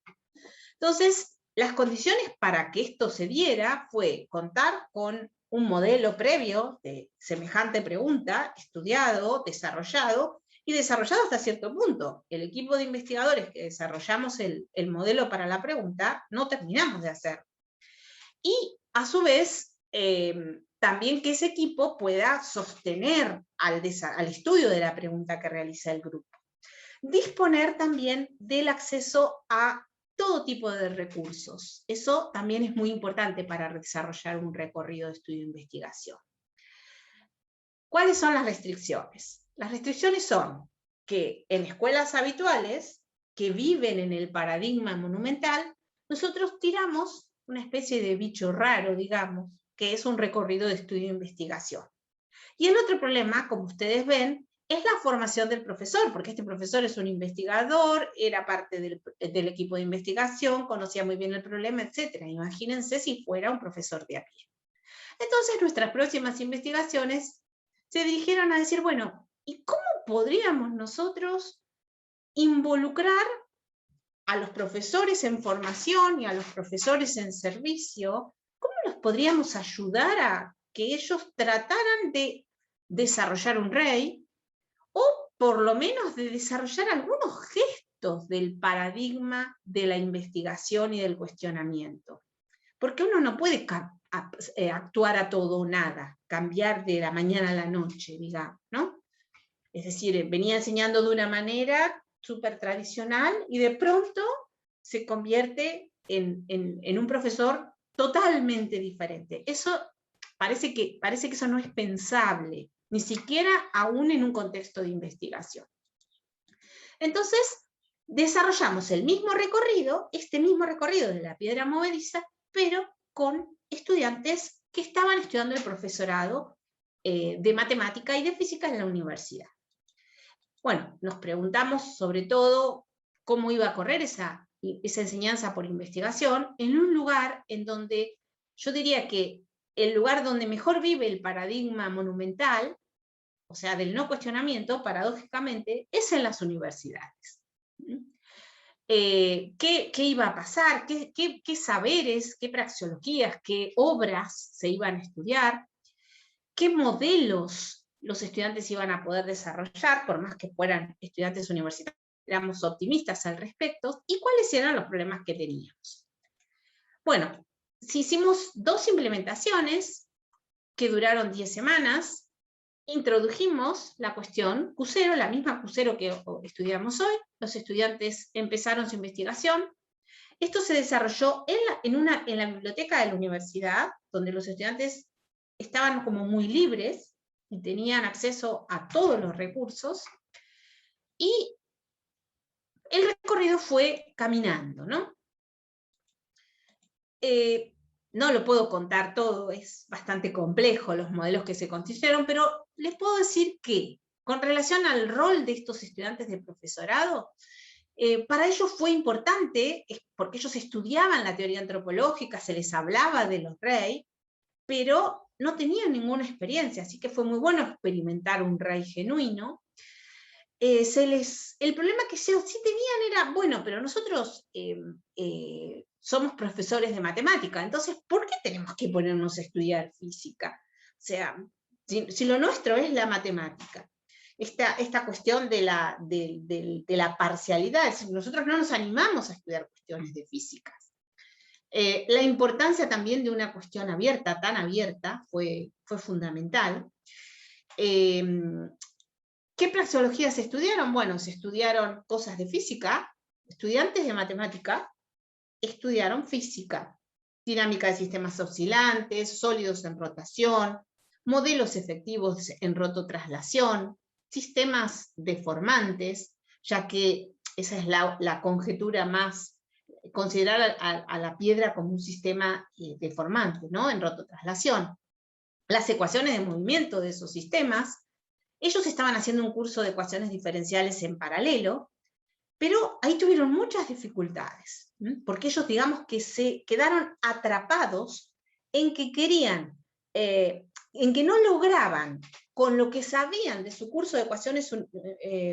Entonces, las condiciones para que esto se diera fue contar con un modelo previo de semejante pregunta, estudiado, desarrollado, y desarrollado hasta cierto punto. El equipo de investigadores que desarrollamos el modelo para la pregunta, no terminamos de hacer. Y a su vez, también que ese equipo pueda sostener al estudio de la pregunta que realiza el grupo. Disponer también del acceso a todo tipo de recursos. Eso también es muy importante para desarrollar un recorrido de estudio e investigación. ¿Cuáles son las restricciones? Las restricciones son que en escuelas habituales, que viven en el paradigma monumental, nosotros tiramos una especie de bicho raro, digamos, que es un recorrido de estudio e investigación. Y el otro problema, como ustedes ven, es la formación del profesor, porque este profesor es un investigador, era parte del equipo de investigación, conocía muy bien el problema, etc. Imagínense si fuera un profesor de a pie. Entonces nuestras próximas investigaciones se dirigieron a decir, bueno, ¿y cómo podríamos nosotros involucrar a los profesores en formación y a los profesores en servicio? ¿Cómo los podríamos ayudar a que ellos trataran de desarrollar un rey, o por lo menos de desarrollar algunos gestos del paradigma de la investigación y del cuestionamiento? Porque uno no puede actuar a todo o nada, cambiar de la mañana a la noche, digamos, ¿no? Es decir, venía enseñando de una manera súper tradicional y de pronto se convierte en un profesor totalmente diferente. Eso parece que eso no es pensable, ni siquiera aún en un contexto de investigación. Entonces, desarrollamos el mismo recorrido, este mismo recorrido de la piedra movediza, pero con estudiantes que estaban estudiando el profesorado de matemática y de física en la universidad. Bueno, nos preguntamos sobre todo cómo iba a correr esa enseñanza por investigación en un lugar en donde yo diría que el lugar donde mejor vive el paradigma monumental, o sea, del no cuestionamiento, paradójicamente, es en las universidades. qué iba a pasar, qué saberes, qué praxeologías, qué obras se iban a estudiar, qué modelos los estudiantes iban a poder desarrollar, por más que fueran estudiantes universitarios, éramos optimistas al respecto, y cuáles eran los problemas que teníamos. Bueno, si hicimos 2 implementaciones que duraron 10 semanas, introdujimos la cuestión Q0, la misma Q0 que estudiamos hoy, los estudiantes empezaron su investigación. Esto se desarrolló en la biblioteca de la universidad, donde los estudiantes estaban como muy libres y tenían acceso a todos los recursos, y el recorrido fue caminando, ¿no? No lo puedo contar todo, es bastante complejo los modelos que se construyeron, pero les puedo decir que, con relación al rol de estos estudiantes de profesorado, para ellos fue importante, porque ellos estudiaban la teoría antropológica, se les hablaba de los rey, pero no tenían ninguna experiencia, así que fue muy bueno experimentar un rey genuino. El problema que sí tenían era, bueno, pero nosotros somos profesores de matemática, entonces, ¿por qué tenemos que ponernos a estudiar física? O sea, si lo nuestro es la matemática. Esta cuestión de la parcialidad, es decir, nosotros no nos animamos a estudiar cuestiones de física. La importancia también de una cuestión abierta, tan abierta, fue fundamental. ¿Qué praxeologías se estudiaron? Bueno, se estudiaron cosas de física, estudiantes de matemática estudiaron física, dinámica de sistemas oscilantes, sólidos en rotación, modelos efectivos en rototraslación, sistemas deformantes, ya que esa es la conjetura más, considerar a la piedra como un sistema deformante, ¿no? En rototraslación. Las ecuaciones de movimiento de esos sistemas. Ellos estaban haciendo un curso de ecuaciones diferenciales en paralelo, pero ahí tuvieron muchas dificultades, porque ellos, digamos, que se quedaron atrapados en que querían, en que no lograban, con lo que sabían de su curso de ecuaciones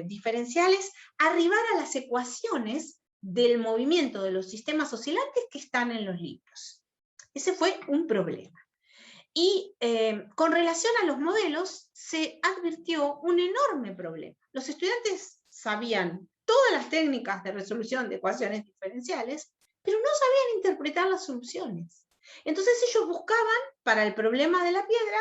diferenciales, arribar a las ecuaciones del movimiento de los sistemas oscilantes que están en los libros. Ese fue un problema. Y con relación a los modelos, se advirtió un enorme problema. Los estudiantes sabían todas las técnicas de resolución de ecuaciones diferenciales, pero no sabían interpretar las soluciones. Entonces ellos buscaban, para el problema de la piedra,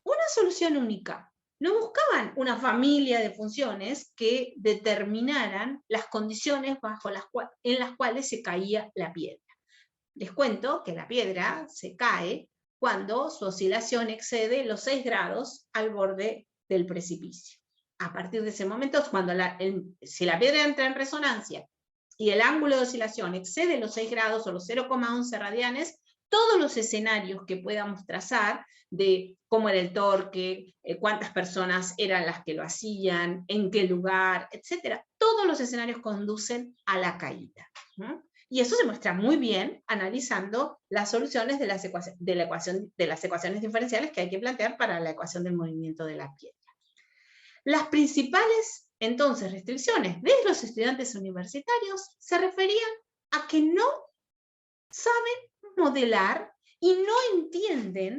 una solución única. No buscaban una familia de funciones que determinaran las condiciones en las cuales se caía la piedra. Les cuento que la piedra se cae cuando su oscilación excede los 6 grados al borde del precipicio. A partir de ese momento, si la piedra entra en resonancia y el ángulo de oscilación excede los 6 grados o los 0,11 radianes, todos los escenarios que podamos trazar de cómo era el torque, cuántas personas eran las que lo hacían, en qué lugar, etc., todos los escenarios conducen a la caída. Y eso se muestra muy bien analizando las soluciones de las ecuaciones diferenciales que hay que plantear para la ecuación del movimiento de la piedra. Las principales, entonces, restricciones de los estudiantes universitarios se referían a que no saben modelar y no entienden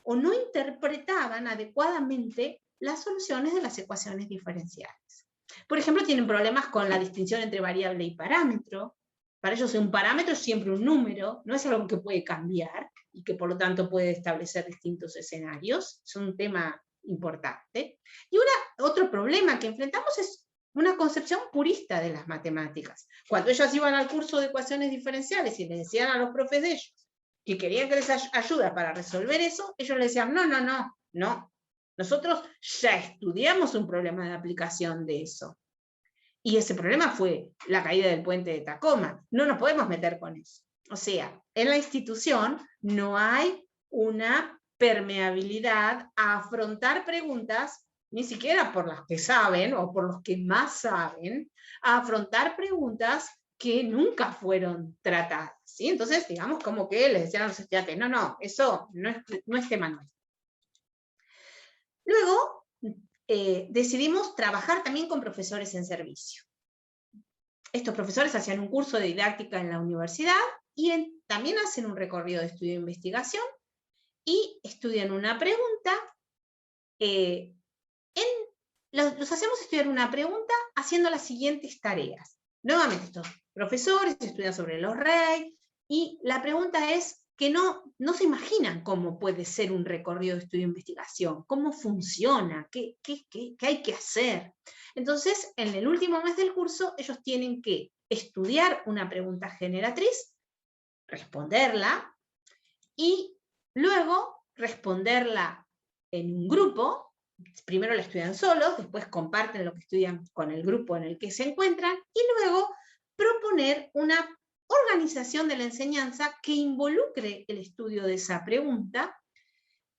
o no interpretaban adecuadamente las soluciones de las ecuaciones diferenciales. Por ejemplo, tienen problemas con la distinción entre variable y parámetro. Para ellos un parámetro es siempre un número, no es algo que puede cambiar y que por lo tanto puede establecer distintos escenarios. Es un tema importante. Y otro problema que enfrentamos es una concepción purista de las matemáticas. Cuando ellos iban al curso de ecuaciones diferenciales y les decían a los profes de ellos que querían que les ayuda para resolver eso, ellos les decían, no. Nosotros ya estudiamos un problema de aplicación de eso. Y ese problema fue la caída del puente de Tacoma. No nos podemos meter con eso. O sea, en la institución no hay una permeabilidad a afrontar preguntas, ni siquiera por las que saben o por los que más saben, a afrontar preguntas que nunca fueron tratadas. ¿Sí? Entonces, digamos, como que les decían a los estudiantes, no, eso no es tema nuestro. Luego, decidimos trabajar también con profesores en servicio. estos profesores hacían un curso de didáctica en la universidad y también hacen un recorrido de estudio e investigación y estudian una pregunta. Los hacemos estudiar una pregunta haciendo las siguientes tareas. Nuevamente, estos profesores estudian sobre los reyes y la pregunta es que no se imaginan cómo puede ser un recorrido de estudio e investigación, cómo funciona, qué hay que hacer. Entonces, en el último mes del curso, ellos tienen que estudiar una pregunta generatriz, responderla, y luego responderla en un grupo. Primero la estudian solos, después comparten lo que estudian con el grupo en el que se encuentran, y luego proponer una organización de la enseñanza que involucre el estudio de esa pregunta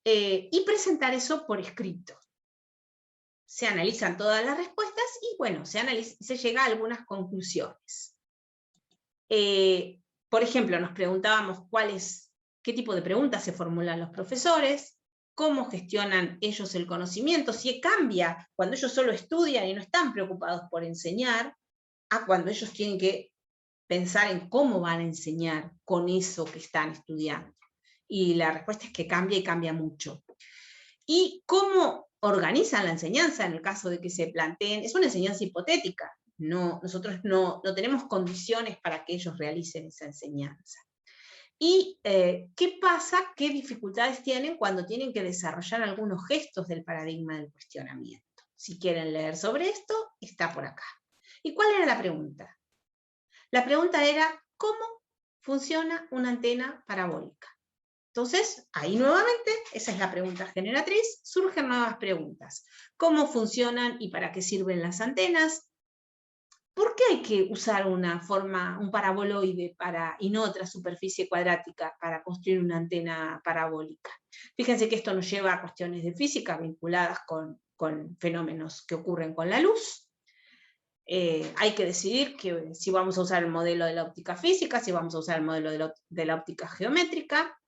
y presentar eso por escrito. Se analizan todas las respuestas y bueno, se llega a algunas conclusiones. Por ejemplo, nos preguntábamos qué tipo de preguntas se formulan los profesores, cómo gestionan ellos el conocimiento, si cambia cuando ellos solo estudian y no están preocupados por enseñar, a cuando ellos tienen que pensar en cómo van a enseñar con eso que están estudiando. Y la respuesta es que cambia y cambia mucho. Y cómo organizan la enseñanza en el caso de que se planteen, es una enseñanza hipotética, nosotros no tenemos condiciones para que ellos realicen esa enseñanza. ¿Y qué pasa, qué dificultades tienen cuando tienen que desarrollar algunos gestos del paradigma del cuestionamiento? Si quieren leer sobre esto, está por acá. ¿Y cuál era la pregunta? La pregunta era, ¿cómo funciona una antena parabólica? Entonces, ahí nuevamente, esa es la pregunta generatriz, surgen nuevas preguntas. ¿Cómo funcionan y para qué sirven las antenas? ¿Por qué hay que usar un paraboloide y no otra superficie cuadrática para construir una antena parabólica? Fíjense que esto nos lleva a cuestiones de física vinculadas con fenómenos que ocurren con la luz. Hay que decidir si vamos a usar el modelo de la óptica física, si vamos a usar el modelo de la óptica geométrica.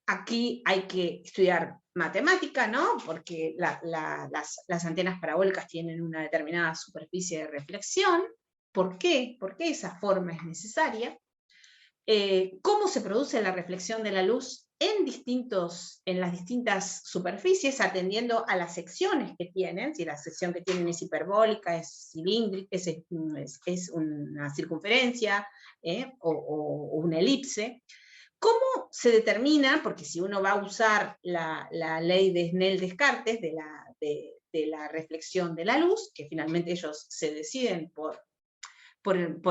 Aquí hay que estudiar matemática, ¿no? Porque las antenas parabólicas tienen una determinada superficie de reflexión. ¿Por qué? ¿Por qué esa forma es necesaria? ¿Cómo se produce la reflexión de la luz en las distintas superficies, atendiendo a las secciones que tienen? Si la sección que tienen es hiperbólica, es cilíndrica, es una circunferencia o una elipse. ¿Cómo se determina? Porque si uno va a usar la ley de Snell-Descartes de la reflexión de la luz, que finalmente ellos se deciden por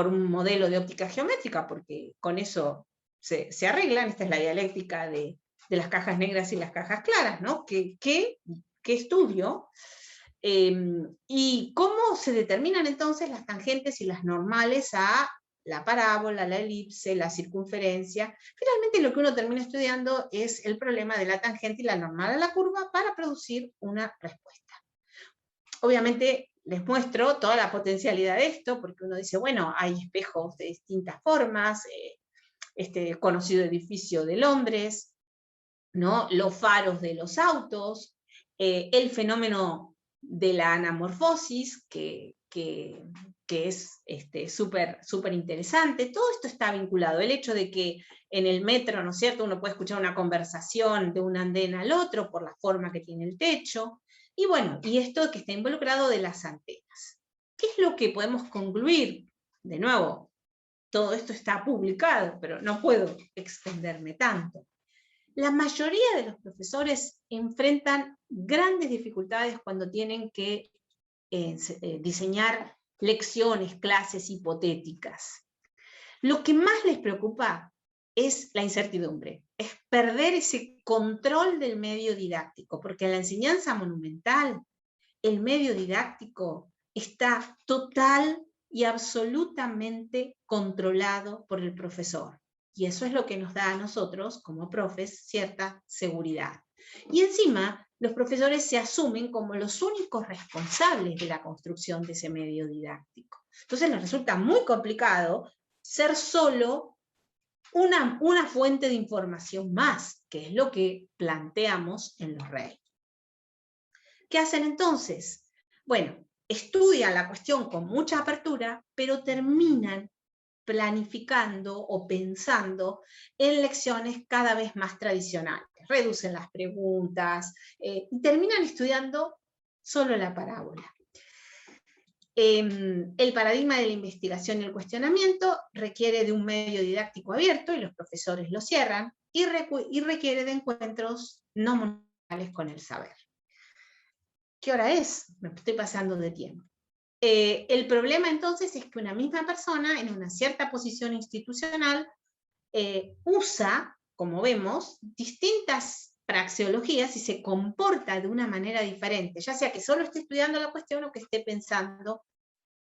un modelo de óptica geométrica, porque con eso se arreglan, esta es la dialéctica de las cajas negras y las cajas claras, ¿no? ¿Qué estudio? ¿Y cómo se determinan entonces las tangentes y las normales a la parábola, la elipse, la circunferencia? Finalmente lo que uno termina estudiando es el problema de la tangente y la normal a la curva para producir una respuesta. Obviamente les muestro toda la potencialidad de esto, porque uno dice, bueno, hay espejos de distintas formas, este conocido edificio de Londres, ¿no? Los faros de los autos, el fenómeno de la anamorfosis, que es súper interesante. Todo esto está vinculado. El hecho de que en el metro, ¿no es cierto?, uno puede escuchar una conversación de un andén al otro por la forma que tiene el techo. Y bueno, y esto que está involucrado de las antenas. ¿Qué es lo que podemos concluir? De nuevo, todo esto está publicado, pero no puedo extenderme tanto. La mayoría de los profesores enfrentan grandes dificultades cuando tienen que diseñar lecciones, clases hipotéticas. Lo que más les preocupa es la incertidumbre, es perder ese control del medio didáctico, porque en la enseñanza monumental el medio didáctico está total y absolutamente controlado por el profesor. Y eso es lo que nos da a nosotros, como profes, cierta seguridad. Y encima, los profesores se asumen como los únicos responsables de la construcción de ese medio didáctico. Entonces les resulta muy complicado ser solo una fuente de información más, que es lo que planteamos en los REI. ¿Qué hacen entonces? Bueno, estudian la cuestión con mucha apertura, pero terminan planificando o pensando en lecciones cada vez más tradicionales. Reducen las preguntas y terminan estudiando solo la parábola. El paradigma de la investigación y el cuestionamiento requiere de un medio didáctico abierto, y los profesores lo cierran, y requiere de encuentros no monolares con el saber. ¿Qué hora es? Me estoy pasando de tiempo. El problema entonces es que una misma persona en una cierta posición institucional usa, como vemos, distintas praxeologías y se comporta de una manera diferente, ya sea que solo esté estudiando la cuestión o que esté pensando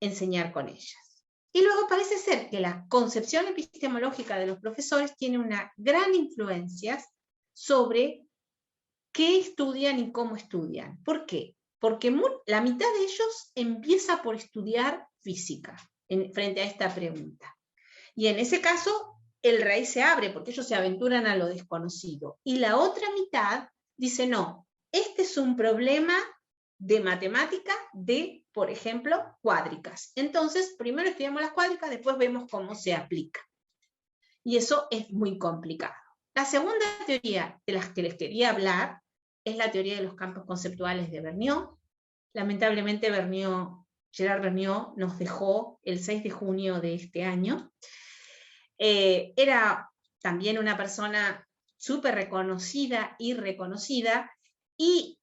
enseñar con ellas. Y luego parece ser que la concepción epistemológica de los profesores tiene una gran influencia sobre qué estudian y cómo estudian. ¿Por qué? Porque la mitad de ellos empieza por estudiar física frente a esta pregunta. Y en ese caso, el raíz se abre porque ellos se aventuran a lo desconocido. Y la otra mitad dice, no, este es un problema de matemática de, por ejemplo, cuádricas. Entonces, primero estudiamos las cuádricas, después vemos cómo se aplica. Y eso es muy complicado. La segunda teoría de las que les quería hablar es la teoría de los campos conceptuales de Vergniaud. Lamentablemente Gerard Vergniaud nos dejó el 6 de junio de este año. Era también una persona súper reconocida y reconocida, y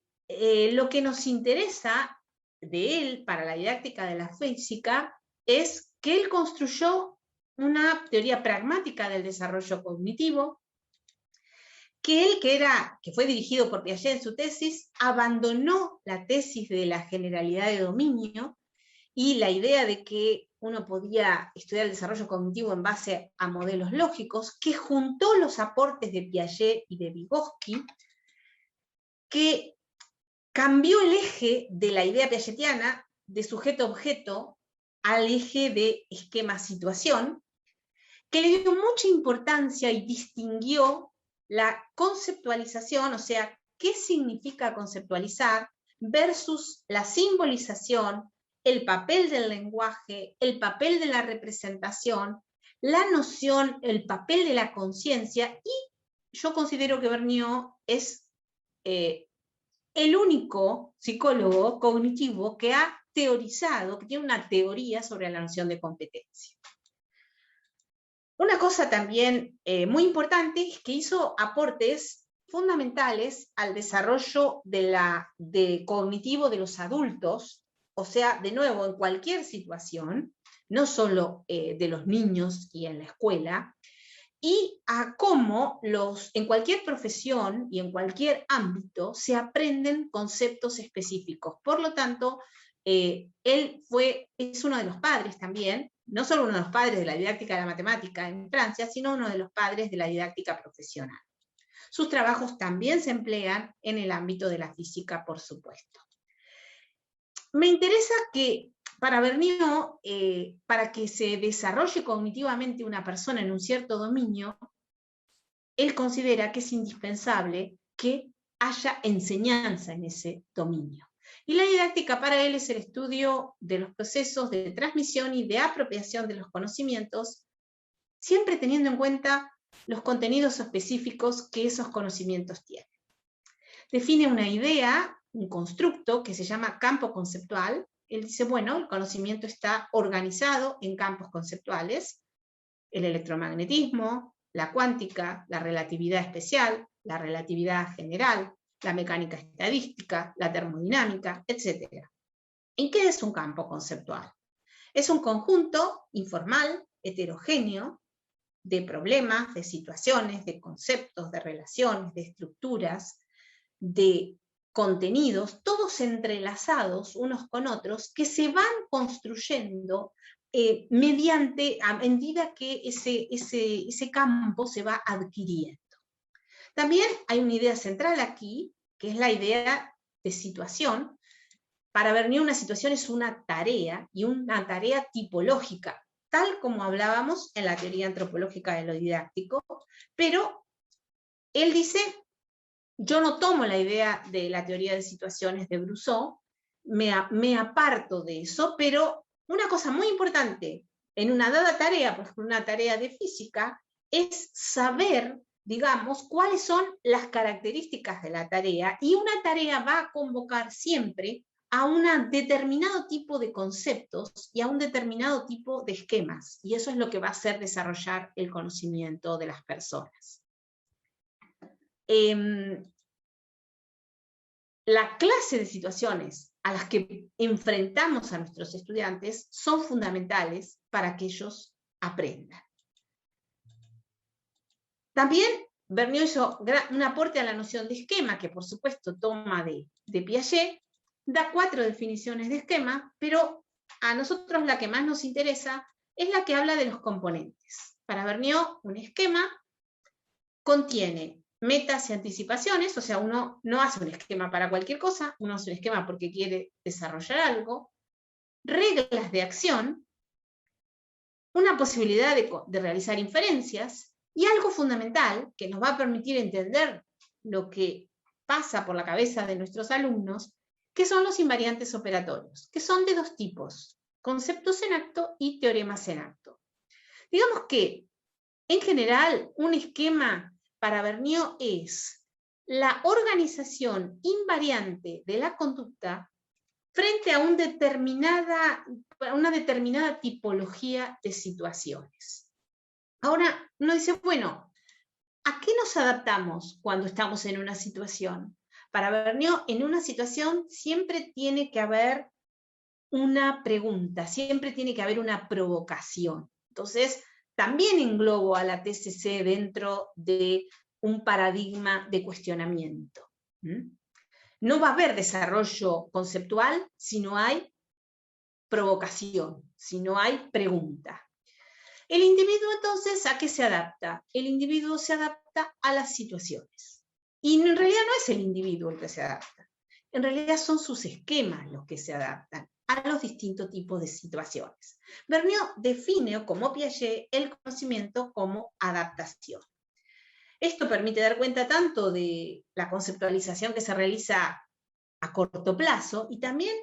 lo que nos interesa de él para la didáctica de la física es que él construyó una teoría pragmática del desarrollo cognitivo, que fue dirigido por Piaget en su tesis, abandonó la tesis de la generalidad de dominio y la idea de que uno podía estudiar el desarrollo cognitivo en base a modelos lógicos, que juntó los aportes de Piaget y de Vygotsky, que cambió el eje de la idea piagetiana de sujeto-objeto al eje de esquema-situación, que le dio mucha importancia y distinguió la conceptualización, o sea, qué significa conceptualizar, versus la simbolización, el papel del lenguaje, el papel de la representación, la noción, el papel de la conciencia, y yo considero que Vergniaud es el único psicólogo cognitivo que ha teorizado, que tiene una teoría sobre la noción de competencia. Una cosa también muy importante es que hizo aportes fundamentales al desarrollo de cognitivo de los adultos, o sea, de nuevo, en cualquier situación, no solo de los niños y en la escuela, y a cómo en cualquier profesión y en cualquier ámbito se aprenden conceptos específicos. Por lo tanto, él es uno de los padres también, no solo uno de los padres de la didáctica de la matemática en Francia, sino uno de los padres de la didáctica profesional. Sus trabajos también se emplean en el ámbito de la física, por supuesto. Me interesa que para Vergniaud, para que se desarrolle cognitivamente una persona en un cierto dominio, él considera que es indispensable que haya enseñanza en ese dominio. Y la didáctica para él es el estudio de los procesos de transmisión y de apropiación de los conocimientos, siempre teniendo en cuenta los contenidos específicos que esos conocimientos tienen. Define una idea, un constructo que se llama campo conceptual. Él dice, bueno, el conocimiento está organizado en campos conceptuales: el electromagnetismo, la cuántica, la relatividad especial, la relatividad general, la mecánica estadística, la termodinámica, etc. ¿Y qué es un campo conceptual? Es un conjunto informal, heterogéneo, de problemas, de situaciones, de conceptos, de relaciones, de estructuras, de contenidos, todos entrelazados unos con otros, que se van construyendo a medida que ese campo se va adquiriendo. También hay una idea central aquí, que es la idea de situación. Para Vergniaud una situación es una tarea, y una tarea tipológica, tal como hablábamos en la teoría antropológica de lo didáctico, pero él dice, yo no tomo la idea de la teoría de situaciones de Brousseau, me aparto de eso, pero una cosa muy importante en una dada tarea, por ejemplo, una tarea de física, es saber, digamos, cuáles son las características de la tarea, y una tarea va a convocar siempre a un determinado tipo de conceptos y a un determinado tipo de esquemas, y eso es lo que va a hacer desarrollar el conocimiento de las personas. La clase de situaciones a las que enfrentamos a nuestros estudiantes son fundamentales para que ellos aprendan. También Vergniaud hizo un aporte a la noción de esquema, que por supuesto toma de Piaget, da 4 definiciones de esquema, pero a nosotros la que más nos interesa es la que habla de los componentes. Para Vergniaud, un esquema contiene metas y anticipaciones, o sea, uno no hace un esquema para cualquier cosa, uno hace un esquema porque quiere desarrollar algo, reglas de acción, una posibilidad de realizar inferencias, y algo fundamental que nos va a permitir entender lo que pasa por la cabeza de nuestros alumnos, que son los invariantes operatorios, que son de 2 tipos, conceptos en acto y teoremas en acto. Digamos que, en general, un esquema para Vergniaud es la organización invariante de la conducta frente a una determinada tipología de situaciones. Ahora, uno dice, bueno, ¿a qué nos adaptamos cuando estamos en una situación? Para Vergniaud, en una situación siempre tiene que haber una pregunta, siempre tiene que haber una provocación. Entonces, también englobo a la TCC dentro de un paradigma de cuestionamiento. No va a haber desarrollo conceptual si no hay provocación, si no hay pregunta. El individuo, entonces, ¿a qué se adapta? El individuo se adapta a las situaciones. Y en realidad no es el individuo el que se adapta. En realidad son sus esquemas los que se adaptan a los distintos tipos de situaciones. Vergniaud define, como Piaget, el conocimiento como adaptación. Esto permite dar cuenta tanto de la conceptualización que se realiza a corto plazo, y también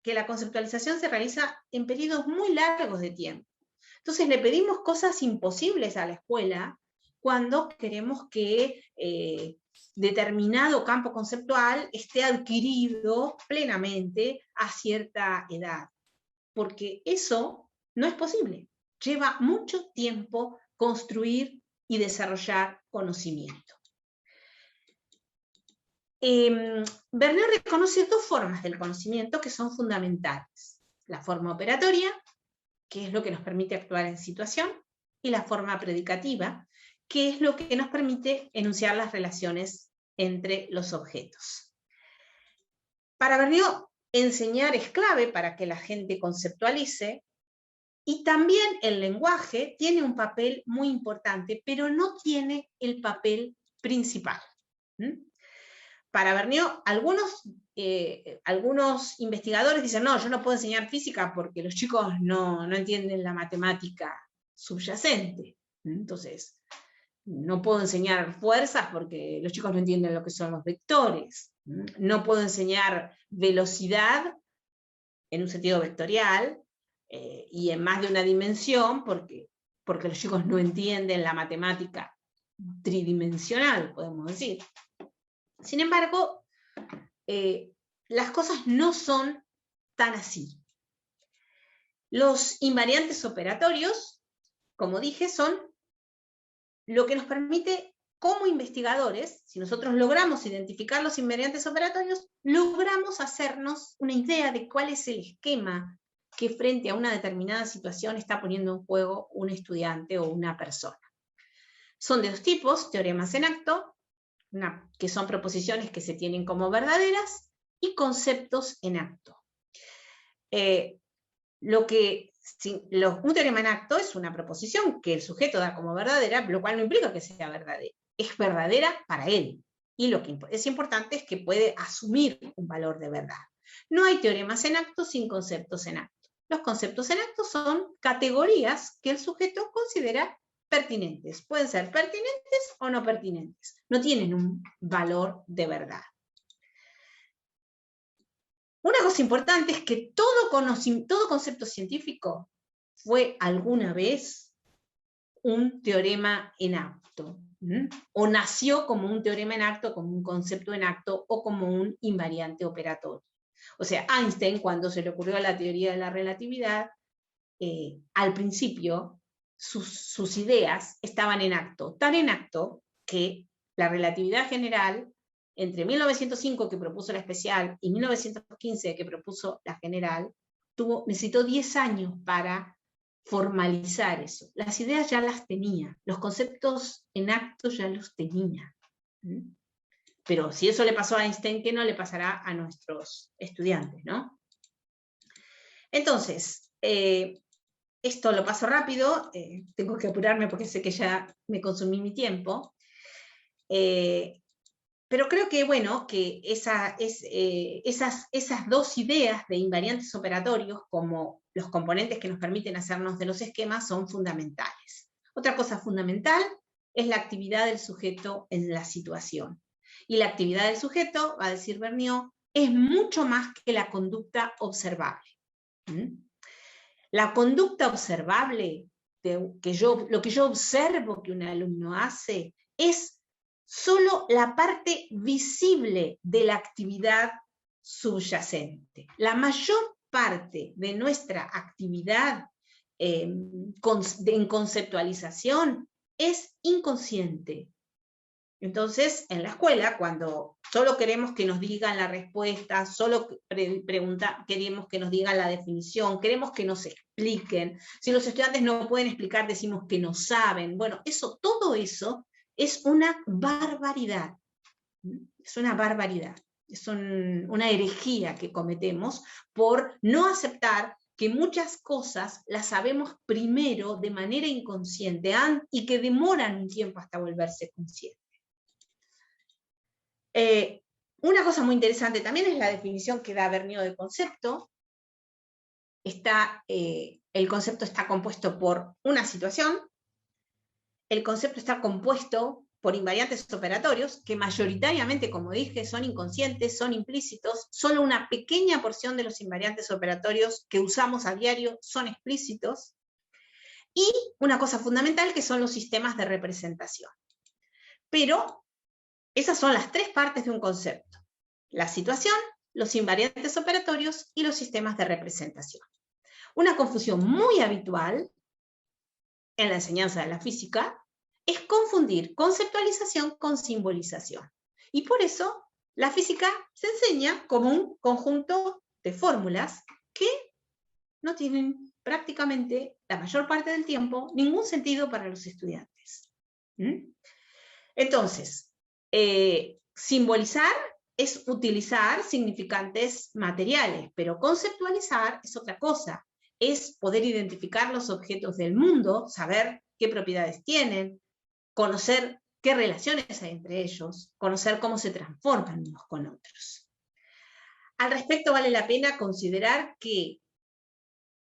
que la conceptualización se realiza en periodos muy largos de tiempo. Entonces le pedimos cosas imposibles a la escuela cuando queremos que determinado campo conceptual esté adquirido plenamente a cierta edad, porque eso no es posible. Lleva mucho tiempo construir y desarrollar conocimiento. Vergniaud reconoce 2 formas del conocimiento que son fundamentales: la forma operatoria, que es lo que nos permite actuar en situación, y la forma predicativa, que es lo que nos permite enunciar las relaciones entre los objetos. Para Vergniaud, enseñar es clave para que la gente conceptualice, y también el lenguaje tiene un papel muy importante, pero no tiene el papel principal. Para Vergniaud, algunos investigadores dicen, no, yo no puedo enseñar física porque los chicos no entienden la matemática subyacente. Entonces, no puedo enseñar fuerzas porque los chicos no entienden lo que son los vectores. No puedo enseñar velocidad en un sentido vectorial y en más de una dimensión porque los chicos no entienden la matemática tridimensional, podemos decir. Sin embargo, las cosas no son tan así. Los invariantes operatorios, como dije, son lo que nos permite, como investigadores, si nosotros logramos identificar los invariantes operatorios, logramos hacernos una idea de cuál es el esquema que frente a una determinada situación está poniendo en juego un estudiante o una persona. Son de 2 tipos: teoremas en acto, que son proposiciones que se tienen como verdaderas, y conceptos en acto. Un teorema en acto es una proposición que el sujeto da como verdadera, lo cual no implica que sea verdadera. Es verdadera para él. Y lo que es importante es que puede asumir un valor de verdad. No hay teoremas en acto sin conceptos en acto. Los conceptos en acto son categorías que el sujeto considera pertinentes. Pueden ser pertinentes o no pertinentes. No tienen un valor de verdad. Una cosa importante es que todo concepto científico fue alguna vez un teorema en acto, o nació como un teorema en acto, como un concepto en acto, o como un invariante operatorio. O sea, Einstein, cuando se le ocurrió la teoría de la relatividad, al principio sus ideas estaban en acto, tan en acto que la relatividad general, entre 1905 que propuso la especial y 1915 que propuso la general, necesitó 10 años para formalizar eso. Las ideas ya las tenía, los conceptos en acto ya los tenía. Pero si eso le pasó a Einstein, ¿qué no le pasará a nuestros estudiantes, ¿no? Entonces, esto lo paso rápido, tengo que apurarme porque sé que ya me consumí mi tiempo. Pero creo que, bueno, que esas dos ideas de invariantes operatorios como los componentes que nos permiten hacernos de los esquemas son fundamentales. Otra cosa fundamental es la actividad del sujeto en la situación. Y la actividad del sujeto, va a decir Vergniaud, es mucho más que la conducta observable. La conducta observable, lo que yo observo que un alumno hace, es solo la parte visible de la actividad subyacente. La mayor parte de nuestra actividad en conceptualización es inconsciente. Entonces, en la escuela, cuando solo queremos que nos digan la respuesta, solo queremos que nos digan la definición, queremos que nos expliquen, si los estudiantes no pueden explicar, decimos que no saben. Bueno, todo eso es una barbaridad. Es una barbaridad. Es una herejía que cometemos por no aceptar que muchas cosas las sabemos primero de manera inconsciente y que demoran un tiempo hasta volverse conscientes. Una cosa muy interesante también es la definición que da Vergniaud de concepto. El concepto está compuesto por una situación, el concepto está compuesto por invariantes operatorios, que mayoritariamente, como dije, son inconscientes, son implícitos, solo una pequeña porción de los invariantes operatorios que usamos a diario son explícitos, y una cosa fundamental que son los sistemas de representación. Pero esas son las tres partes de un concepto: la situación, los invariantes operatorios y los sistemas de representación. Una confusión muy habitual en la enseñanza de la física es confundir conceptualización con simbolización. Y por eso la física se enseña como un conjunto de fórmulas que no tienen prácticamente la mayor parte del tiempo ningún sentido para los estudiantes. Entonces, simbolizar es utilizar significantes materiales, pero conceptualizar es otra cosa. Es poder identificar los objetos del mundo, saber qué propiedades tienen, conocer qué relaciones hay entre ellos, conocer cómo se transforman unos con otros. Al respecto, vale la pena considerar que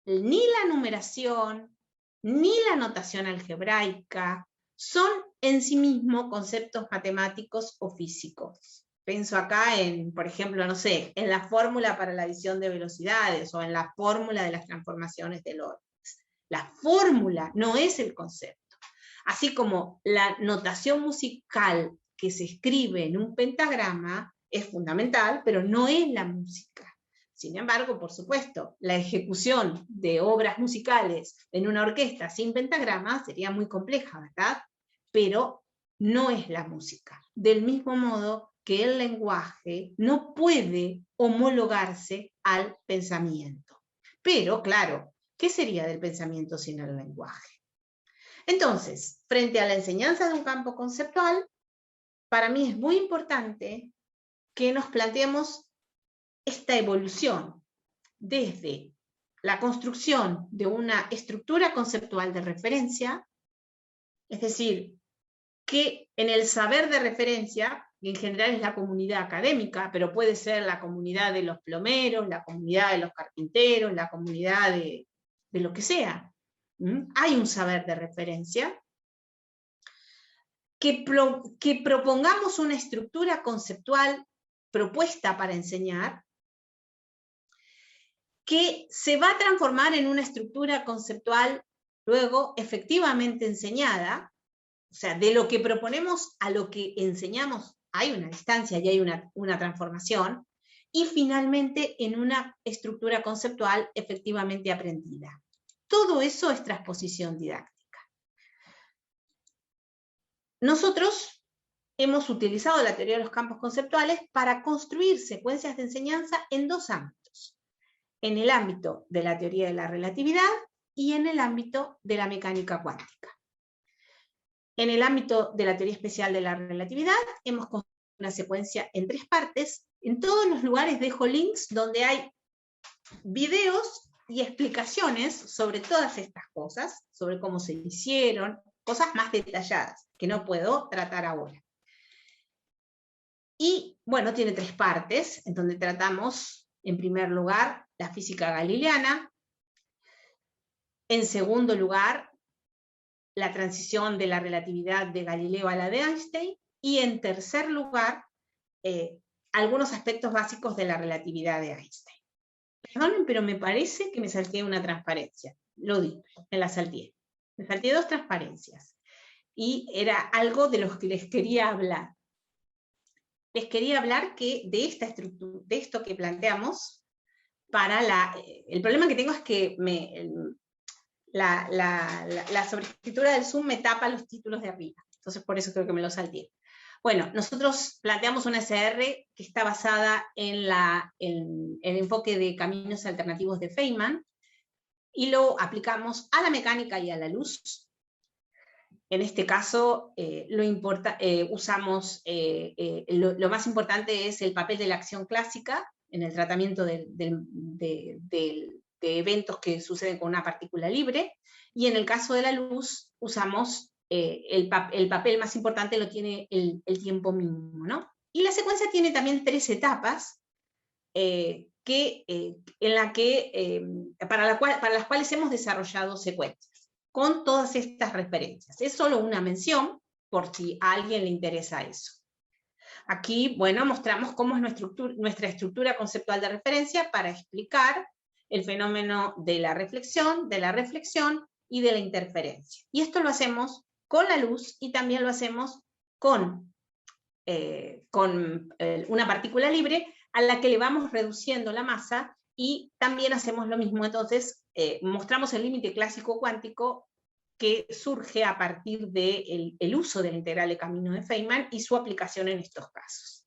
ni la numeración, ni la notación algebraica son en sí mismos conceptos matemáticos o físicos. Pienso acá en, por ejemplo, no sé, en la fórmula para la adición de velocidades o en la fórmula de las transformaciones de Lorentz. La fórmula no es el concepto. Así como la notación musical que se escribe en un pentagrama es fundamental, pero no es la música. Sin embargo, por supuesto, la ejecución de obras musicales en una orquesta sin pentagrama sería muy compleja, ¿verdad? Pero no es la música. Del mismo modo que el lenguaje no puede homologarse al pensamiento. Pero, claro, ¿qué sería del pensamiento sin el lenguaje? Entonces, frente a la enseñanza de un campo conceptual, para mí es muy importante que nos planteemos esta evolución desde la construcción de una estructura conceptual de referencia, es decir, que en el saber de referencia, y en general es la comunidad académica, pero puede ser la comunidad de los plomeros, la comunidad de los carpinteros, la comunidad de lo que sea, hay un saber de referencia, que propongamos una estructura conceptual propuesta para enseñar, que se va a transformar en una estructura conceptual luego efectivamente enseñada. O sea, de lo que proponemos a lo que enseñamos hay una distancia y hay una transformación, y finalmente en una estructura conceptual efectivamente aprendida. Todo eso es transposición didáctica. Nosotros hemos utilizado la teoría de los campos conceptuales para construir secuencias de enseñanza en dos ámbitos: en el ámbito de la teoría de la relatividad y en el ámbito de la mecánica cuántica. En el ámbito de la teoría especial de la relatividad hemos construido una secuencia en 3 partes. En todos los lugares dejo links donde hay videos y explicaciones sobre todas estas cosas, sobre cómo se hicieron, cosas más detalladas que no puedo tratar ahora. Y bueno, tiene 3 partes, en donde tratamos, en primer lugar, la física galileana, en segundo lugar, la transición de la relatividad de Galileo a la de Einstein, y en tercer lugar, algunos aspectos básicos de la relatividad de Einstein. Perdonen, pero me parece que me salté una transparencia. Lo digo, me la salté. Me salté 2 transparencias. Y era algo de lo que les quería hablar. Les quería hablar de esta estructura, de esto que planteamos, el problema que tengo es que la sobreescritura del Zoom me tapa los títulos de arriba, entonces por eso creo que me lo salté. Bueno, nosotros planteamos una SR que está basada en el enfoque de caminos alternativos de Feynman, y lo aplicamos a la mecánica y a la luz. En este caso, usamos, lo más importante es el papel de la acción clásica en el tratamiento de eventos que suceden con una partícula libre, y en el caso de la luz usamos el papel más importante lo tiene el tiempo mínimo, ¿no? Y la secuencia tiene también 3 etapas para las cuales hemos desarrollado secuencias con todas estas referencias. Es solo una mención por si a alguien le interesa eso. Aquí, bueno, mostramos cómo es nuestra estructura conceptual de referencia para explicar el fenómeno de la reflexión y de la interferencia. Y esto lo hacemos con la luz, y también lo hacemos con una partícula libre a la que le vamos reduciendo la masa, y también hacemos lo mismo. Entonces mostramos el límite clásico cuántico que surge a partir del uso de la integral de camino de Feynman y su aplicación en estos casos.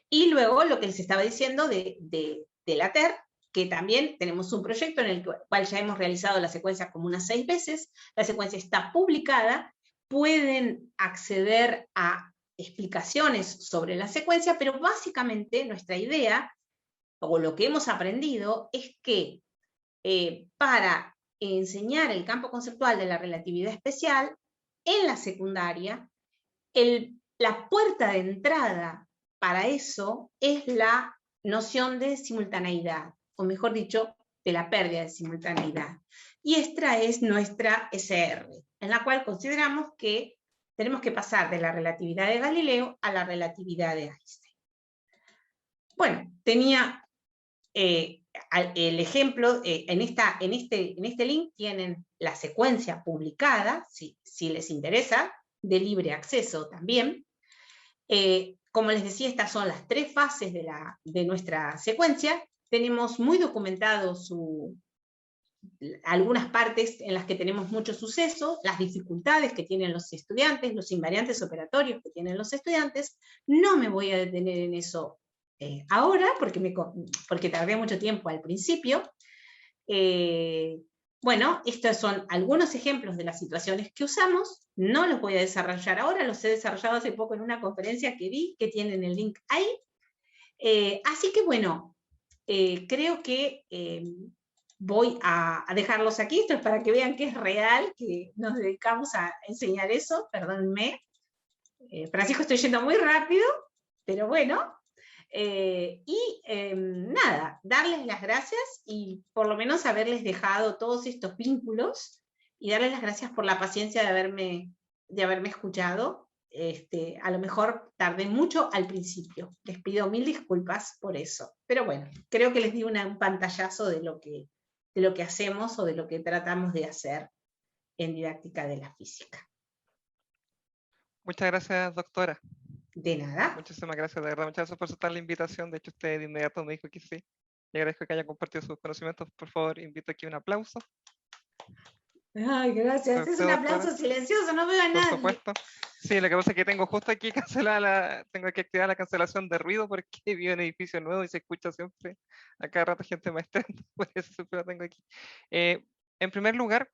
Y luego lo que les estaba diciendo de la TER, que también tenemos un proyecto en el cual ya hemos realizado la secuencia como unas 6 veces, la secuencia está publicada, pueden acceder a explicaciones sobre la secuencia, pero básicamente nuestra idea, o lo que hemos aprendido, es que para enseñar el campo conceptual de la relatividad especial en la secundaria, la puerta de entrada para eso es la noción de simultaneidad, o mejor dicho, de la pérdida de simultaneidad. Y esta es nuestra SR, en la cual consideramos que tenemos que pasar de la relatividad de Galileo a la relatividad de Einstein. Bueno, tenía el ejemplo, en este link tienen la secuencia publicada, si les interesa, de libre acceso también. Como les decía, estas son las 3 fases de nuestra secuencia. Tenemos muy documentado algunas partes en las que tenemos mucho suceso, las dificultades que tienen los estudiantes, los invariantes operatorios que tienen los estudiantes. No me voy a detener en eso ahora, porque tardé mucho tiempo al principio. Bueno, estos son algunos ejemplos de las situaciones que usamos. No los voy a desarrollar ahora, los he desarrollado hace poco en una conferencia que vi, que tienen el link ahí. Así que bueno, creo que voy a dejarlos aquí. Esto es para que vean que es real, que nos dedicamos a enseñar eso. Perdónenme, Francisco, estoy yendo muy rápido, pero bueno. Nada, darles las gracias, y por lo menos haberles dejado todos estos vínculos, y darles las gracias por la paciencia de haberme escuchado. a lo mejor tardé mucho al principio. Les pido 1000 disculpas por eso. Pero bueno, creo que les di un pantallazo de lo que hacemos o de lo que tratamos de hacer en didáctica de la física. Muchas gracias, doctora. De nada. Muchísimas gracias, de verdad. Muchas gracias por aceptar la invitación. De hecho, usted de inmediato me dijo que sí. Le agradezco que haya compartido sus conocimientos. Por favor, invito aquí un aplauso. Ay, gracias. Es un aplauso silencioso, no veo a nadie. Por supuesto. Sí, lo que pasa es que tengo justo aquí tengo que activar la cancelación de ruido porque vivo en un edificio nuevo y se escucha siempre a cada rato gente maestrando, por eso siempre lo tengo aquí. En primer lugar,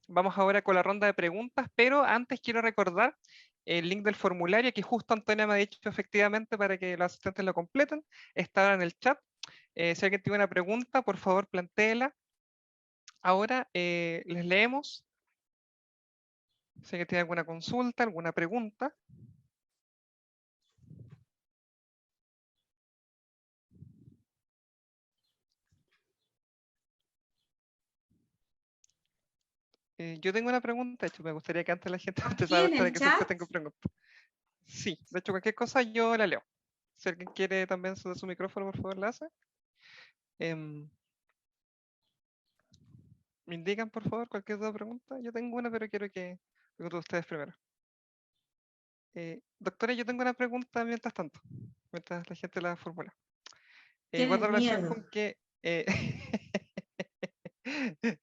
vamos ahora con la ronda de preguntas, pero antes quiero recordar el link del formulario que justo Antonia me ha dicho efectivamente para que los asistentes lo completen. Está ahora en el chat. Si alguien tiene una pregunta, por favor, plantéela. Ahora les leemos. Si alguien tiene alguna consulta, alguna pregunta. Yo tengo una pregunta, de hecho, me gustaría que antes la gente empezara para que siempre tengo preguntas. Sí, de hecho, cualquier cosa yo la leo. Si alguien quiere también su micrófono, por favor, la hace. Me indican, por favor, cualquier otra pregunta. Yo tengo una, pero quiero que pregunten ustedes primero. Doctora, yo tengo una pregunta mientras tanto, mientras la gente la formula. Guarda relación con que...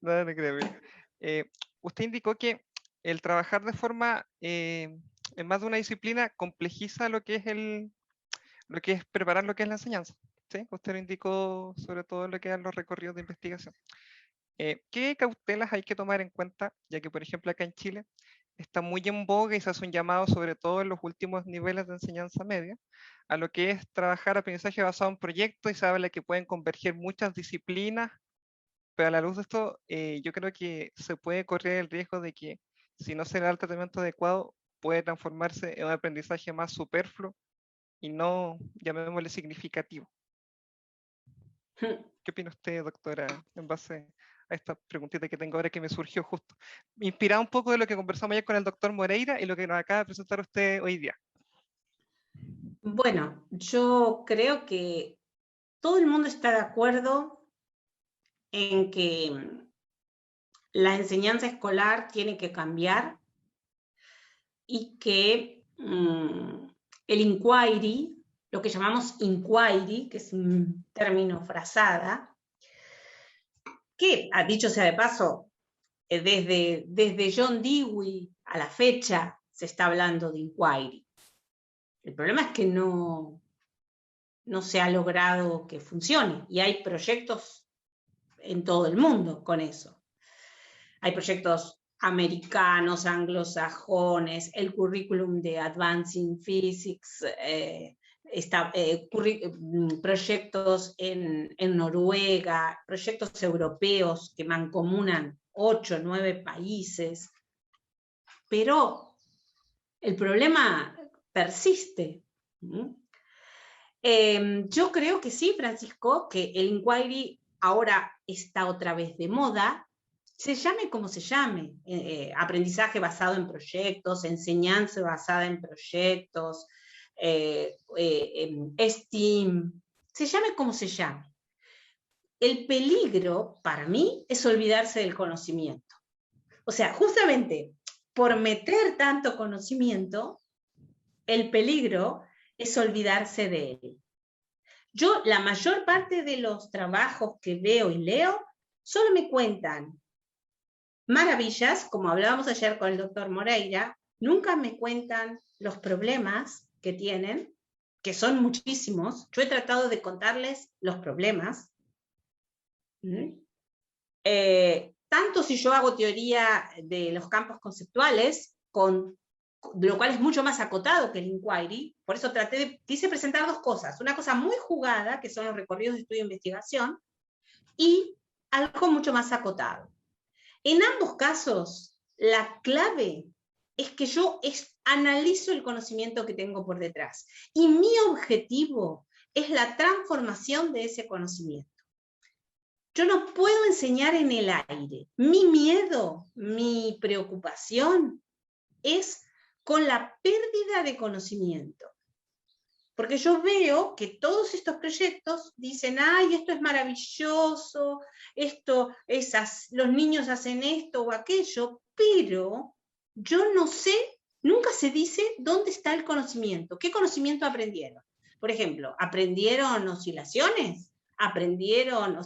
no, no creo. Usted indicó que el trabajar de forma en más de una disciplina complejiza lo que es preparar lo que es la enseñanza. ¿Sí? Usted lo indicó sobre todo lo que eran los recorridos de investigación. ¿Qué cautelas hay que tomar en cuenta? Ya que, por ejemplo, acá en Chile está muy en boga y se hace un llamado, sobre todo en los últimos niveles de enseñanza media, a lo que es trabajar aprendizaje basado en proyectos, y se habla que pueden converger muchas disciplinas, pero a la luz de esto, yo creo que se puede correr el riesgo de que, si no se le da el tratamiento adecuado, puede transformarse en un aprendizaje más superfluo y no, llamémosle, significativo. ¿Qué opina usted, doctora, en base a esta preguntita que tengo ahora que me surgió justo? Inspirado un poco de lo que conversamos ayer con el doctor Moreira y lo que nos acaba de presentar usted hoy día. Bueno, yo creo que todo el mundo está de acuerdo en que la enseñanza escolar tiene que cambiar y que el inquiry, lo que llamamos inquiry, que es un término frazada, que, dicho sea de paso, desde John Dewey a la fecha se está hablando de inquiry. El problema es que no se ha logrado que funcione, y hay proyectos en todo el mundo con eso. Hay proyectos americanos, anglosajones, el currículum de Advancing Physics, proyectos en Noruega, proyectos europeos que mancomunan 8 o 9 países, pero el problema persiste. Yo creo que sí, Francisco, que el inquiry ahora está otra vez de moda, se llame como se llame, aprendizaje basado en proyectos, enseñanza basada en proyectos, STEAM, se llame como se llame. El peligro, para mí, es olvidarse del conocimiento. O sea, justamente por meter tanto conocimiento, el peligro es olvidarse de él. Yo, la mayor parte de los trabajos que veo y leo, solo me cuentan maravillas, como hablábamos ayer con el doctor Moreira, nunca me cuentan los problemas que tienen, que son muchísimos. Yo he tratado de contarles los problemas. Tanto si yo hago teoría de los campos conceptuales, lo cual es mucho más acotado que el inquiry, por eso quise presentar dos cosas, una cosa muy jugada, que son los recorridos de estudio e investigación, y algo mucho más acotado. En ambos casos, la clave es que yo analizo el conocimiento que tengo por detrás, y mi objetivo es la transformación de ese conocimiento. Yo no puedo enseñar en el aire. Mi miedo, mi preocupación es con la pérdida de conocimiento. Porque yo veo que todos estos proyectos dicen, ay, esto es maravilloso, los niños hacen esto o aquello, pero yo no sé, nunca se dice dónde está el conocimiento, qué conocimiento aprendieron. Por ejemplo, ¿aprendieron oscilaciones? ¿Aprendieron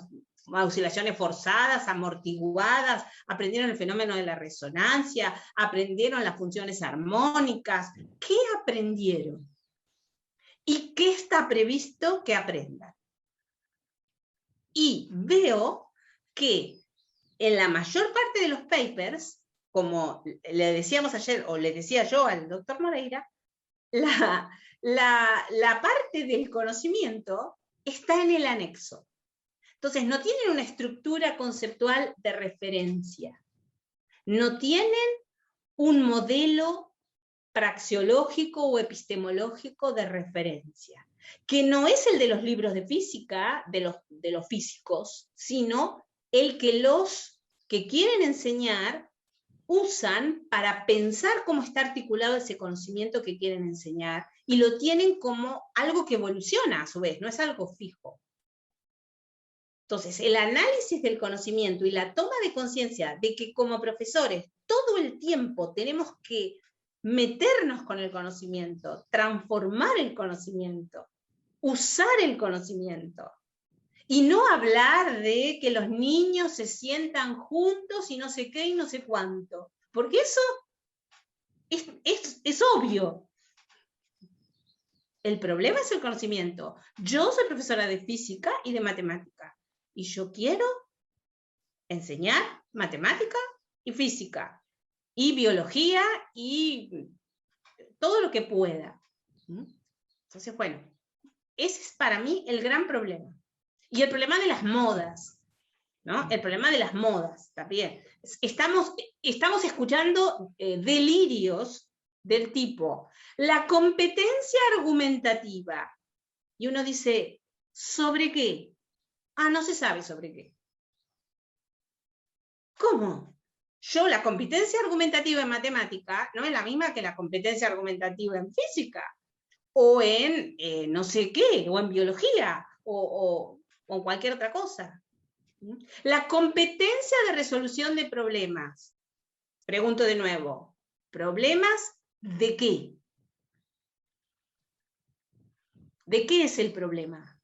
oscilaciones forzadas, amortiguadas? ¿Aprendieron el fenómeno de la resonancia? ¿Aprendieron las funciones armónicas? ¿Qué aprendieron? ¿Y qué está previsto que aprendan? Y veo que en la mayor parte de los papers, como le decíamos ayer, o le decía yo al doctor Moreira, la parte del conocimiento está en el anexo. Entonces, no tienen una estructura conceptual de referencia. No tienen un modelo praxeológico o epistemológico de referencia, que no es el de los libros de física, de los físicos, sino el que los que quieren enseñar usan para pensar cómo está articulado ese conocimiento que quieren enseñar, y lo tienen como algo que evoluciona a su vez, no es algo fijo. Entonces, el análisis del conocimiento y la toma de conciencia de que como profesores todo el tiempo tenemos que meternos con el conocimiento, transformar el conocimiento, usar el conocimiento, y no hablar de que los niños se sientan juntos y no sé qué y no sé cuánto, porque eso es obvio. El problema es el conocimiento. Yo soy profesora de física y de matemática, y yo quiero enseñar matemática y física, y biología, y todo lo que pueda. Entonces, bueno, ese es para mí el gran problema. Y el problema de las modas, ¿no? El problema de las modas también. Estamos escuchando delirios del tipo, la competencia argumentativa. Y uno dice, ¿sobre qué? Ah, no se sabe sobre qué. ¿Cómo? La competencia argumentativa en matemática no es la misma que la competencia argumentativa en física, o en no sé qué, o en biología, o cualquier otra cosa. La competencia de resolución de problemas. Pregunto de nuevo, ¿problemas de qué? ¿De qué es el problema?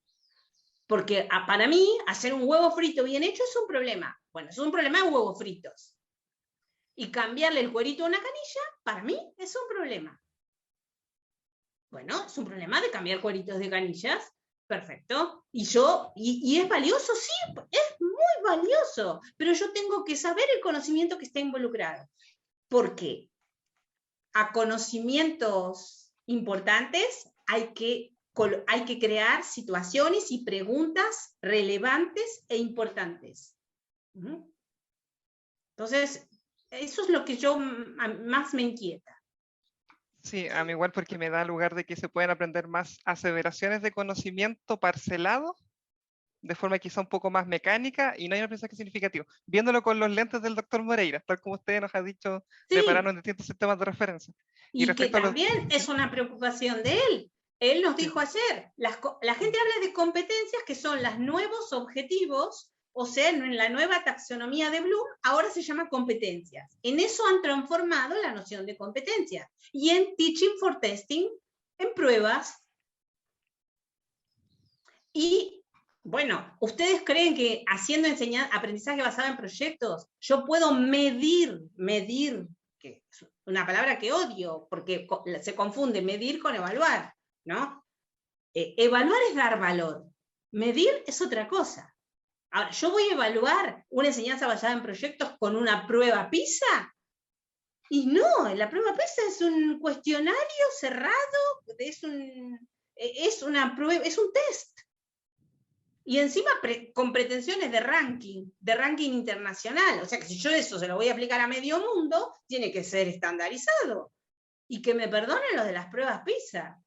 Porque para mí, hacer un huevo frito bien hecho es un problema. Bueno, es un problema de huevos fritos. Y cambiarle el cuerito a una canilla, para mí, es un problema. Bueno, es un problema de cambiar cueritos de canillas. Perfecto. ¿Y es valioso? Sí, es muy valioso. Pero yo tengo que saber el conocimiento que está involucrado. Porque a conocimientos importantes hay que crear situaciones y preguntas relevantes e importantes. Entonces, eso es lo que más me inquieta. Sí, a mí igual, porque me da lugar de que se pueden aprender más aseveraciones de conocimiento parcelado, de forma quizá un poco más mecánica, y no hay un aprendizaje significativo. Viéndolo con los lentes del doctor Moreira, tal como usted nos ha dicho, sí, de pararnos en distintos sistemas de referencia. Y que también es una preocupación de él. Él nos dijo ayer, la gente habla de competencias que son los nuevos objetivos, o sea, en la nueva taxonomía de Bloom, ahora se llama competencias. En eso han transformado la noción de competencias. Y en Teaching for Testing, en pruebas. Y, bueno, ¿ustedes creen que haciendo aprendizaje basado en proyectos, yo puedo medir, que es una palabra que odio, porque se confunde medir con evaluar, ¿no? Evaluar es dar valor. Medir es otra cosa. Ahora, ¿yo voy a evaluar una enseñanza basada en proyectos con una prueba PISA? Y no, la prueba PISA es un cuestionario cerrado, es una prueba, es un test. Y encima con pretensiones de ranking internacional. O sea que si yo eso se lo voy a aplicar a medio mundo, tiene que ser estandarizado. Y que me perdonen los de las pruebas PISA.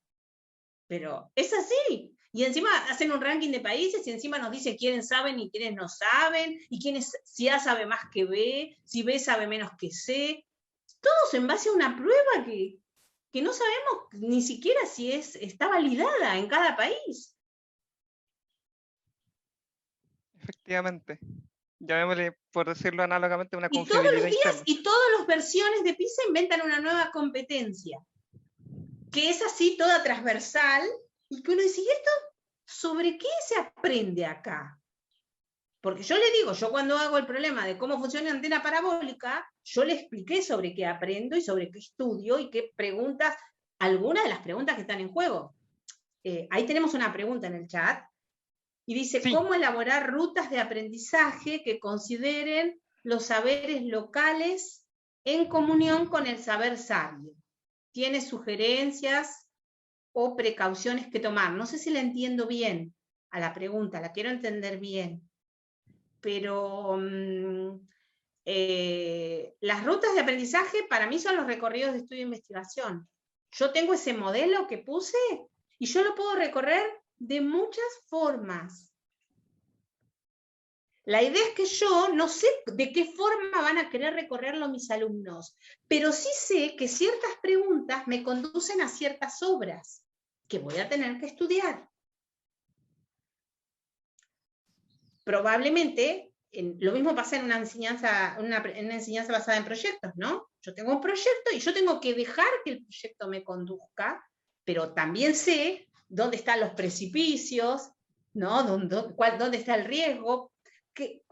Pero es así. Y encima hacen un ranking de países y encima nos dice quiénes saben y quiénes no saben, y si A sabe más que B, si B sabe menos que C. Todos en base a una prueba que que no sabemos ni siquiera si está validada en cada país. Efectivamente. Llamémosle, por decirlo análogamente, una Y todos los confiabilidad días interna. y todas las versiones de PISA inventan una nueva competencia, que es así toda transversal, y que uno dice, ¿y esto sobre qué se aprende acá? Porque yo le digo, yo cuando hago el problema de cómo funciona la antena parabólica, yo le expliqué sobre qué aprendo y sobre qué estudio y qué preguntas, algunas de las preguntas que están en juego. Ahí tenemos una pregunta en el chat, y dice, Sí, ¿cómo elaborar rutas de aprendizaje que consideren los saberes locales en comunión con el saber sabio? ¿Tiene sugerencias o precauciones que tomar? No sé si la entiendo bien a la pregunta, la quiero entender bien, pero las rutas de aprendizaje para mí son los recorridos de estudio e investigación. Yo tengo ese modelo que puse y yo lo puedo recorrer de muchas formas. La idea es que yo no sé de qué forma van a querer recorrerlo mis alumnos, pero sí sé que ciertas preguntas me conducen a ciertas obras que voy a tener que estudiar. Probablemente, lo mismo pasa en una enseñanza basada en proyectos, ¿no? Yo tengo un proyecto y yo tengo que dejar que el proyecto me conduzca, pero también sé dónde están los precipicios, ¿no? ¿Dónde está el riesgo? ¿Qué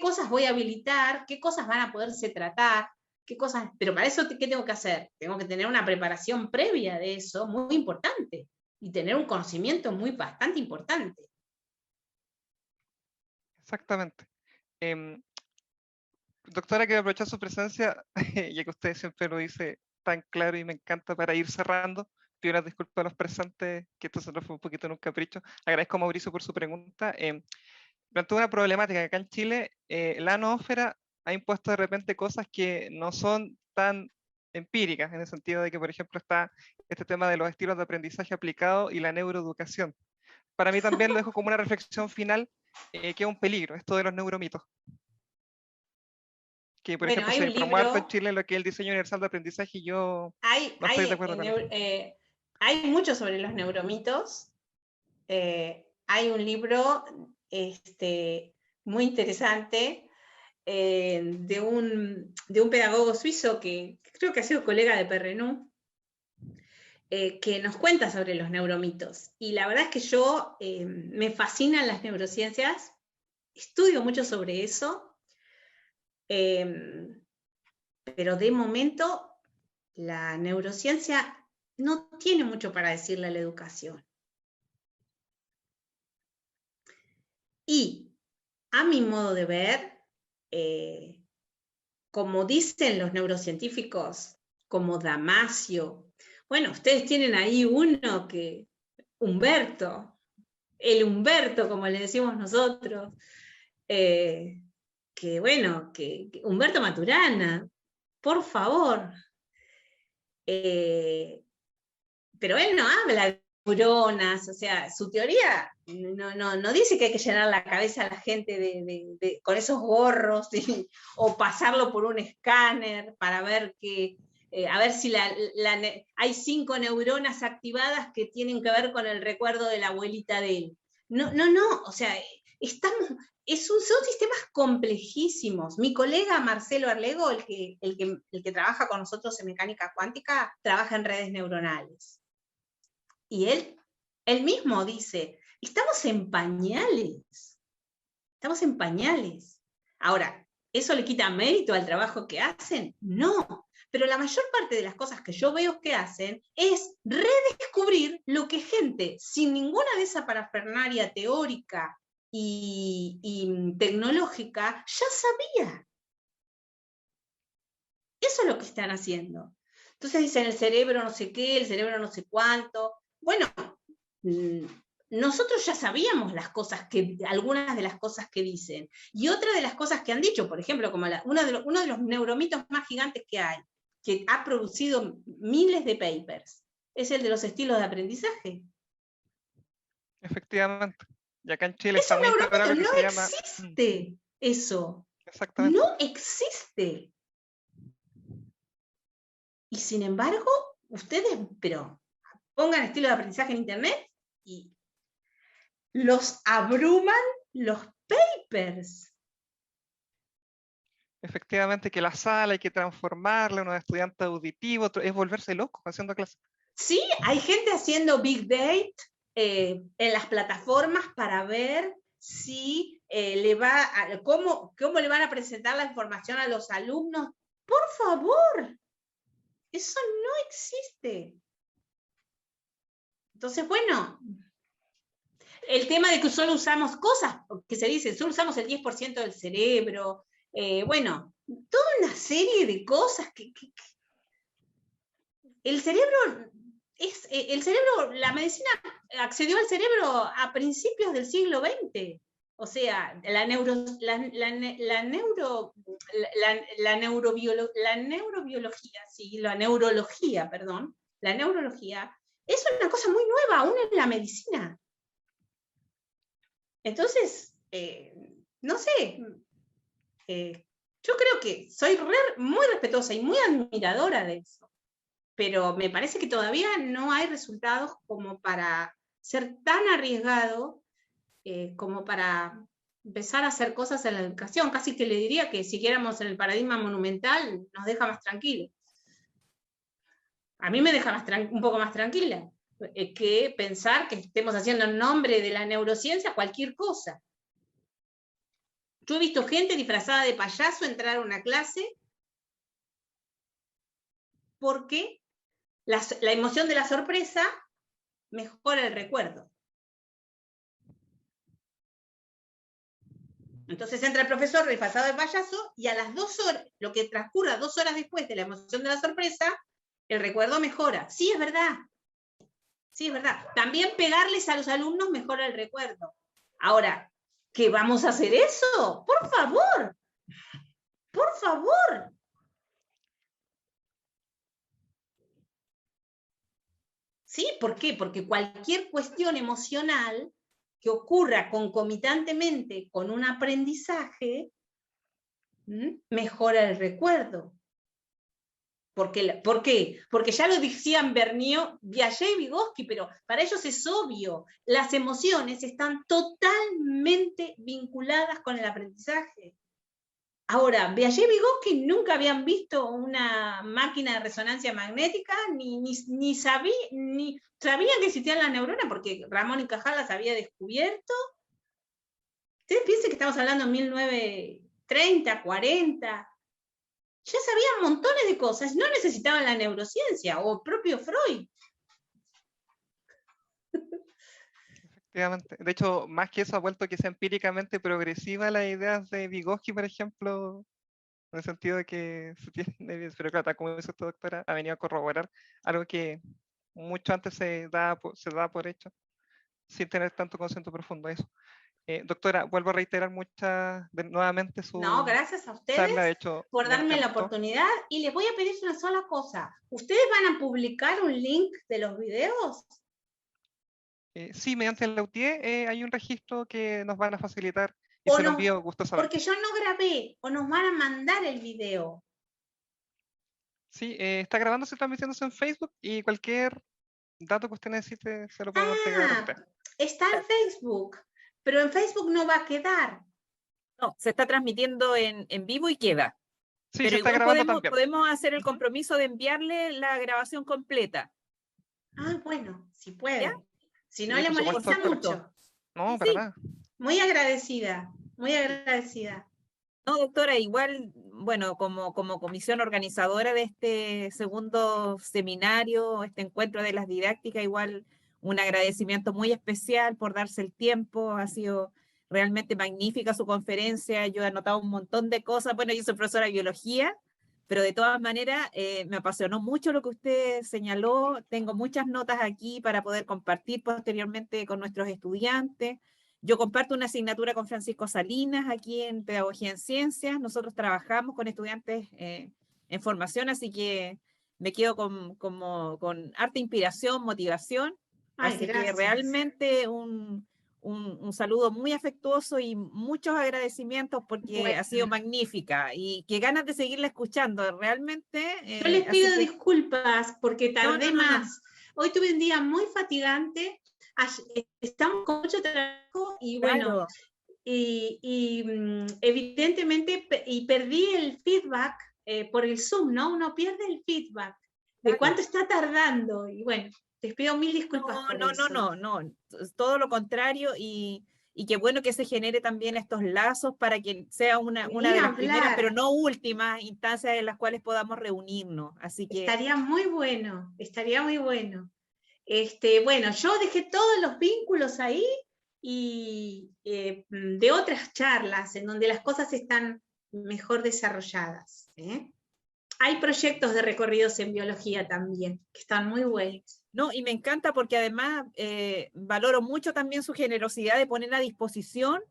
cosas voy a habilitar? ¿Qué cosas van a poderse tratar? Pero para eso, ¿qué tengo que hacer? Tengo que tener una preparación previa de eso muy importante y tener un conocimiento bastante importante. exactamente. Doctora, quiero aprovechar su presencia, ya que usted siempre lo dice tan claro y me encanta para ir cerrando. Pido una disculpa a los presentes, que esto se nos fue un poquito en un capricho. Agradezco a Mauricio por su pregunta. Plantea una problemática que acá en Chile, la noósfera ha impuesto de repente cosas que no son tan empíricas, en el sentido de que, por ejemplo, está este tema de los estilos de aprendizaje aplicado y la neuroeducación. Para mí también lo dejo como una reflexión final, que es un peligro, esto de los neuromitos. Que, por Bueno, ejemplo, hay se un promueve harto en libro, Chile lo que es el diseño universal de aprendizaje y yo hay, no estoy de hay, acuerdo con él. hay mucho sobre los neuromitos. Hay un libro muy interesante de un pedagogo suizo que creo que ha sido colega de Perrenú, que nos cuenta sobre los neuromitos. Y la verdad es que yo me fascinan las neurociencias, estudio mucho sobre eso, pero de momento la neurociencia no tiene mucho para decirle a la educación. Y a mi modo de ver, como dicen los neurocientíficos, como Damasio, bueno, ustedes tienen ahí uno que, el Humberto, como le decimos nosotros, que bueno, que Humberto Maturana, por favor. Pero él no habla de neuronas, o sea, su teoría no dice que hay que llenar la cabeza a la gente con esos gorros o pasarlo por un escáner para ver a ver si hay 5 neuronas activadas que tienen que ver con el recuerdo de la abuelita de él. No, o sea, son sistemas complejísimos. Mi colega Marcelo Arlego, el que trabaja con nosotros en mecánica cuántica, trabaja en redes neuronales. Y él mismo dice, estamos en pañales. Estamos en pañales. Ahora, ¿eso le quita mérito al trabajo que hacen? No. Pero la mayor parte de las cosas que yo veo que hacen es redescubrir lo que gente sin ninguna de esa parafernalia teórica y tecnológica ya sabía. Eso es lo que están haciendo. Entonces dicen el cerebro no sé qué, el cerebro no sé cuánto. Bueno, nosotros ya sabíamos algunas de las cosas que dicen. Y otra de las cosas que han dicho, por ejemplo, como uno de los neuromitos más gigantes que hay, que ha producido miles de papers, es el de los estilos de aprendizaje. Efectivamente. Y acá en Chile Es está un muy instaurado lo neuromito, que no se llama... existe eso. Exactamente. No existe. Y sin embargo, ustedes, pero pongan estilos de aprendizaje en internet y los abruman los papers. Efectivamente que la sala hay que transformarla, unos estudiantes auditivos, es volverse loco haciendo clases. Sí, hay gente haciendo Big Data en las plataformas para ver si cómo le van a presentar la información a los alumnos. Por favor, eso no existe. Entonces, bueno, el tema de que solo usamos cosas, que se dice, solo usamos el 10% del cerebro, bueno, toda una serie de cosas que el cerebro la medicina accedió al cerebro a principios del siglo XX. O sea, la neurología es una cosa muy nueva aún en la medicina. Entonces, no sé, yo creo que soy muy respetuosa y muy admiradora de eso, pero me parece que todavía no hay resultados como para ser tan arriesgado como para empezar a hacer cosas en la educación. Casi que le diría que si siguiéramos en el paradigma monumental nos deja más tranquilos. A mí me deja un poco más tranquila que pensar que estemos haciendo en nombre de la neurociencia cualquier cosa. Yo he visto gente disfrazada de payaso entrar a una clase porque la emoción de la sorpresa mejora el recuerdo. Entonces entra el profesor disfrazado de payaso y a las 2 horas, lo que transcurra 2 horas después de la emoción de la sorpresa, el recuerdo mejora. Sí, es verdad. Sí, es verdad. También pegarles a los alumnos mejora el recuerdo. Ahora, ¿qué vamos a hacer eso? Por favor. Por favor. ¿Sí? ¿Por qué? Porque cualquier cuestión emocional que ocurra concomitantemente con un aprendizaje mejora el recuerdo. ¿Por qué? Porque ya lo decían Piaget y Vygotsky, pero para ellos es obvio. Las emociones están totalmente vinculadas con el aprendizaje. Ahora, Piaget y Vygotsky nunca habían visto una máquina de resonancia magnética, ni sabían que existían las neuronas, porque Ramón y Cajal las había descubierto. Ustedes piensen que estamos hablando en 1930, 40. Ya sabían montones de cosas, no necesitaban la neurociencia, o propio Freud. Efectivamente. De hecho, más que eso, ha vuelto que sea empíricamente progresiva las ideas de Vygotsky, por ejemplo, en el sentido de que se tiene evidencia, pero claro, como dice esta doctora, ha venido a corroborar algo que mucho antes se da por hecho, sin tener tanto conocimiento profundo de eso. Doctora, vuelvo a reiterar nuevamente su No, gracias a ustedes charla, de hecho, por darme la encantó. oportunidad, y les voy a pedir una sola cosa. ¿Ustedes van a publicar un link de los videos? Sí, mediante el UTIE hay un registro que nos van a facilitar y se lo envío gustosamente. Porque yo no grabé, o nos van a mandar el video. Sí, está grabándose y transmitiéndose en Facebook, y cualquier dato que usted necesite se lo podemos entregar a usted. Está en Facebook, pero en Facebook no va a quedar. No, se está transmitiendo en vivo y queda. Sí, pero se está igual grabando también. podemos hacer el compromiso de enviarle la grabación completa. Ah, bueno, si puede. ¿Ya? Si no, Sí, le por molesta supuesto, mucho. No, Sí, para sí. nada. Muy agradecida, muy agradecida. No, doctora, igual, bueno, como comisión organizadora de este segundo seminario, este encuentro de las didácticas, igual un agradecimiento muy especial por darse el tiempo. Ha sido realmente magnífica su conferencia. Yo he anotado un montón de cosas. Bueno, yo soy profesora de biología, pero de todas maneras me apasionó mucho lo que usted señaló. Tengo muchas notas aquí para poder compartir posteriormente con nuestros estudiantes. Yo comparto una asignatura con Francisco Salinas aquí en Pedagogía en Ciencias. Nosotros trabajamos con estudiantes en formación, así que me quedo con harta inspiración, motivación. Ay, Así gracias. que realmente un un saludo muy afectuoso y muchos agradecimientos porque Bueno. ha sido magnífica y qué ganas de seguirla escuchando, realmente. Yo les así pido que- disculpas porque tardé no. más. Hoy tuve un día muy fatigante, estamos con mucho trabajo y bueno, Claro, evidentemente perdí el feedback por el Zoom, ¿no? Uno pierde el feedback de claro. cuánto está tardando y bueno, les pido mil disculpas por eso. No, todo lo contrario y qué bueno que se genere también estos lazos para que sea una Ni de las primeras, hablar. pero no últimas instancias en las cuales podamos reunirnos. Así que Estaría muy bueno, estaría muy bueno. Bueno, yo dejé todos los vínculos ahí y de otras charlas en donde las cosas están mejor desarrolladas. Hay proyectos de recorridos en biología también, que están muy buenos. no, y me encanta porque además valoro mucho también su generosidad de poner a disposición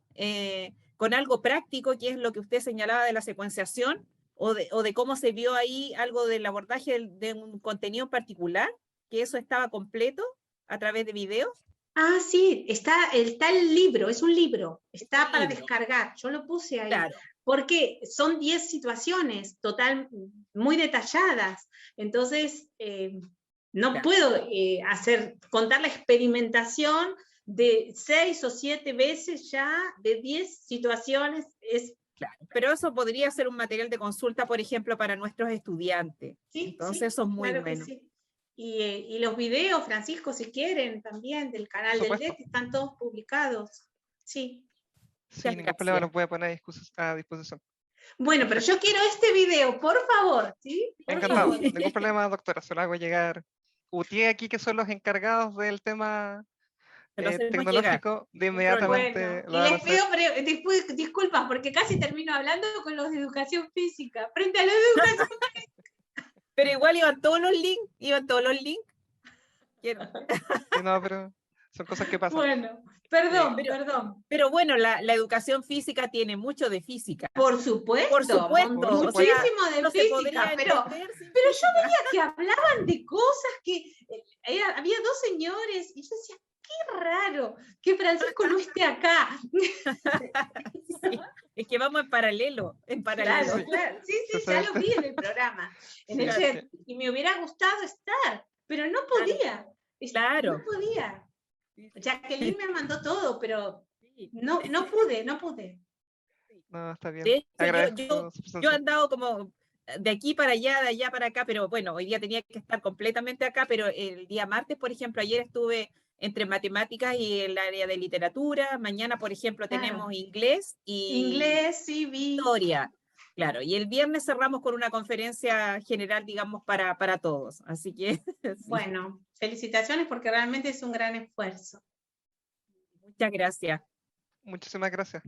con algo práctico, que es lo que usted señalaba de la secuenciación, o de cómo se vio ahí algo del abordaje de un contenido en particular, que eso estaba completo a través de videos. Ah, sí, está el libro, es un libro, está un para libro. descargar, yo lo puse ahí. Claro. Porque son 10 situaciones muy detalladas, entonces no Claro. puedo contar la experimentación de 6 o 7 veces ya, de 10 situaciones, Claro, pero eso podría ser un material de consulta, por ejemplo, para nuestros estudiantes. Sí, entonces sí, eso es muy claro bueno. que sí. Y los videos, Francisco, si quieren, también del canal del DEC, están todos publicados. Sí. Sin ningún problema los voy a poner a disposición. Bueno, pero yo quiero este video, por favor, ¿sí? Por Encantado, favor. ningún problema, doctora, se lo hago llegar. UTIE aquí, que son los encargados del tema tecnológico, de inmediatamente Bueno, lo y van a les hacer. pido disculpas porque casi termino hablando con los de educación física, frente a los de educación física. Pero igual iban todos los links, No, pero son cosas que pasan. Bueno, perdón. Pero bueno, la educación física tiene mucho de física. Por supuesto, muchísimo de física, pero yo veía que hablaban de cosas que había dos señores y yo decía, qué raro que Francisco no esté acá. Sí, es que vamos en paralelo. Claro. Sí, ya lo vi en el programa, en el chat, y me hubiera gustado estar, pero no podía. Claro. No podía. Jacqueline me mandó todo, pero no pude. No, está bien. De hecho, yo he andado como de aquí para allá, de allá para acá, pero bueno, hoy día tenía que estar completamente acá, pero el día martes, por ejemplo, ayer estuve entre matemáticas y el área de literatura, mañana, por ejemplo, tenemos inglés y sí, vi. Historia. Claro, y el viernes cerramos con una conferencia general, digamos, para todos. Así que. Sí. Bueno, felicitaciones porque realmente es un gran esfuerzo. Muchas gracias. Muchísimas gracias.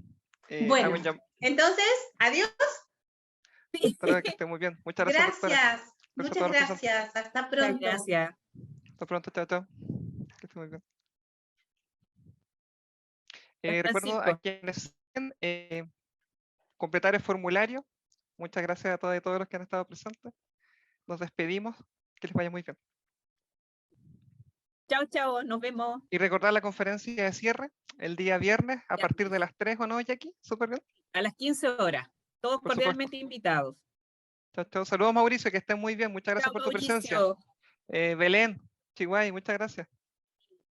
Bueno, entonces, adiós. Espero que esté muy bien. Muchas gracias. Muchas gracias. Hasta pronto. Muchas gracias. Hasta pronto, chao. Que esté muy bien. Recuerdo a quienes completar el formulario. Muchas gracias a todas y todos los que han estado presentes. Nos despedimos. Que les vaya muy bien. Chao, nos vemos. Y recordar la conferencia de cierre el día viernes a partir de las 3, ¿o no, Jackie? Súper bien. A las 15 horas. Todos cordialmente invitados. Chao. Saludos, Mauricio, que estén muy bien. Muchas gracias por tu presencia. Belén, Chihuahua, muchas gracias.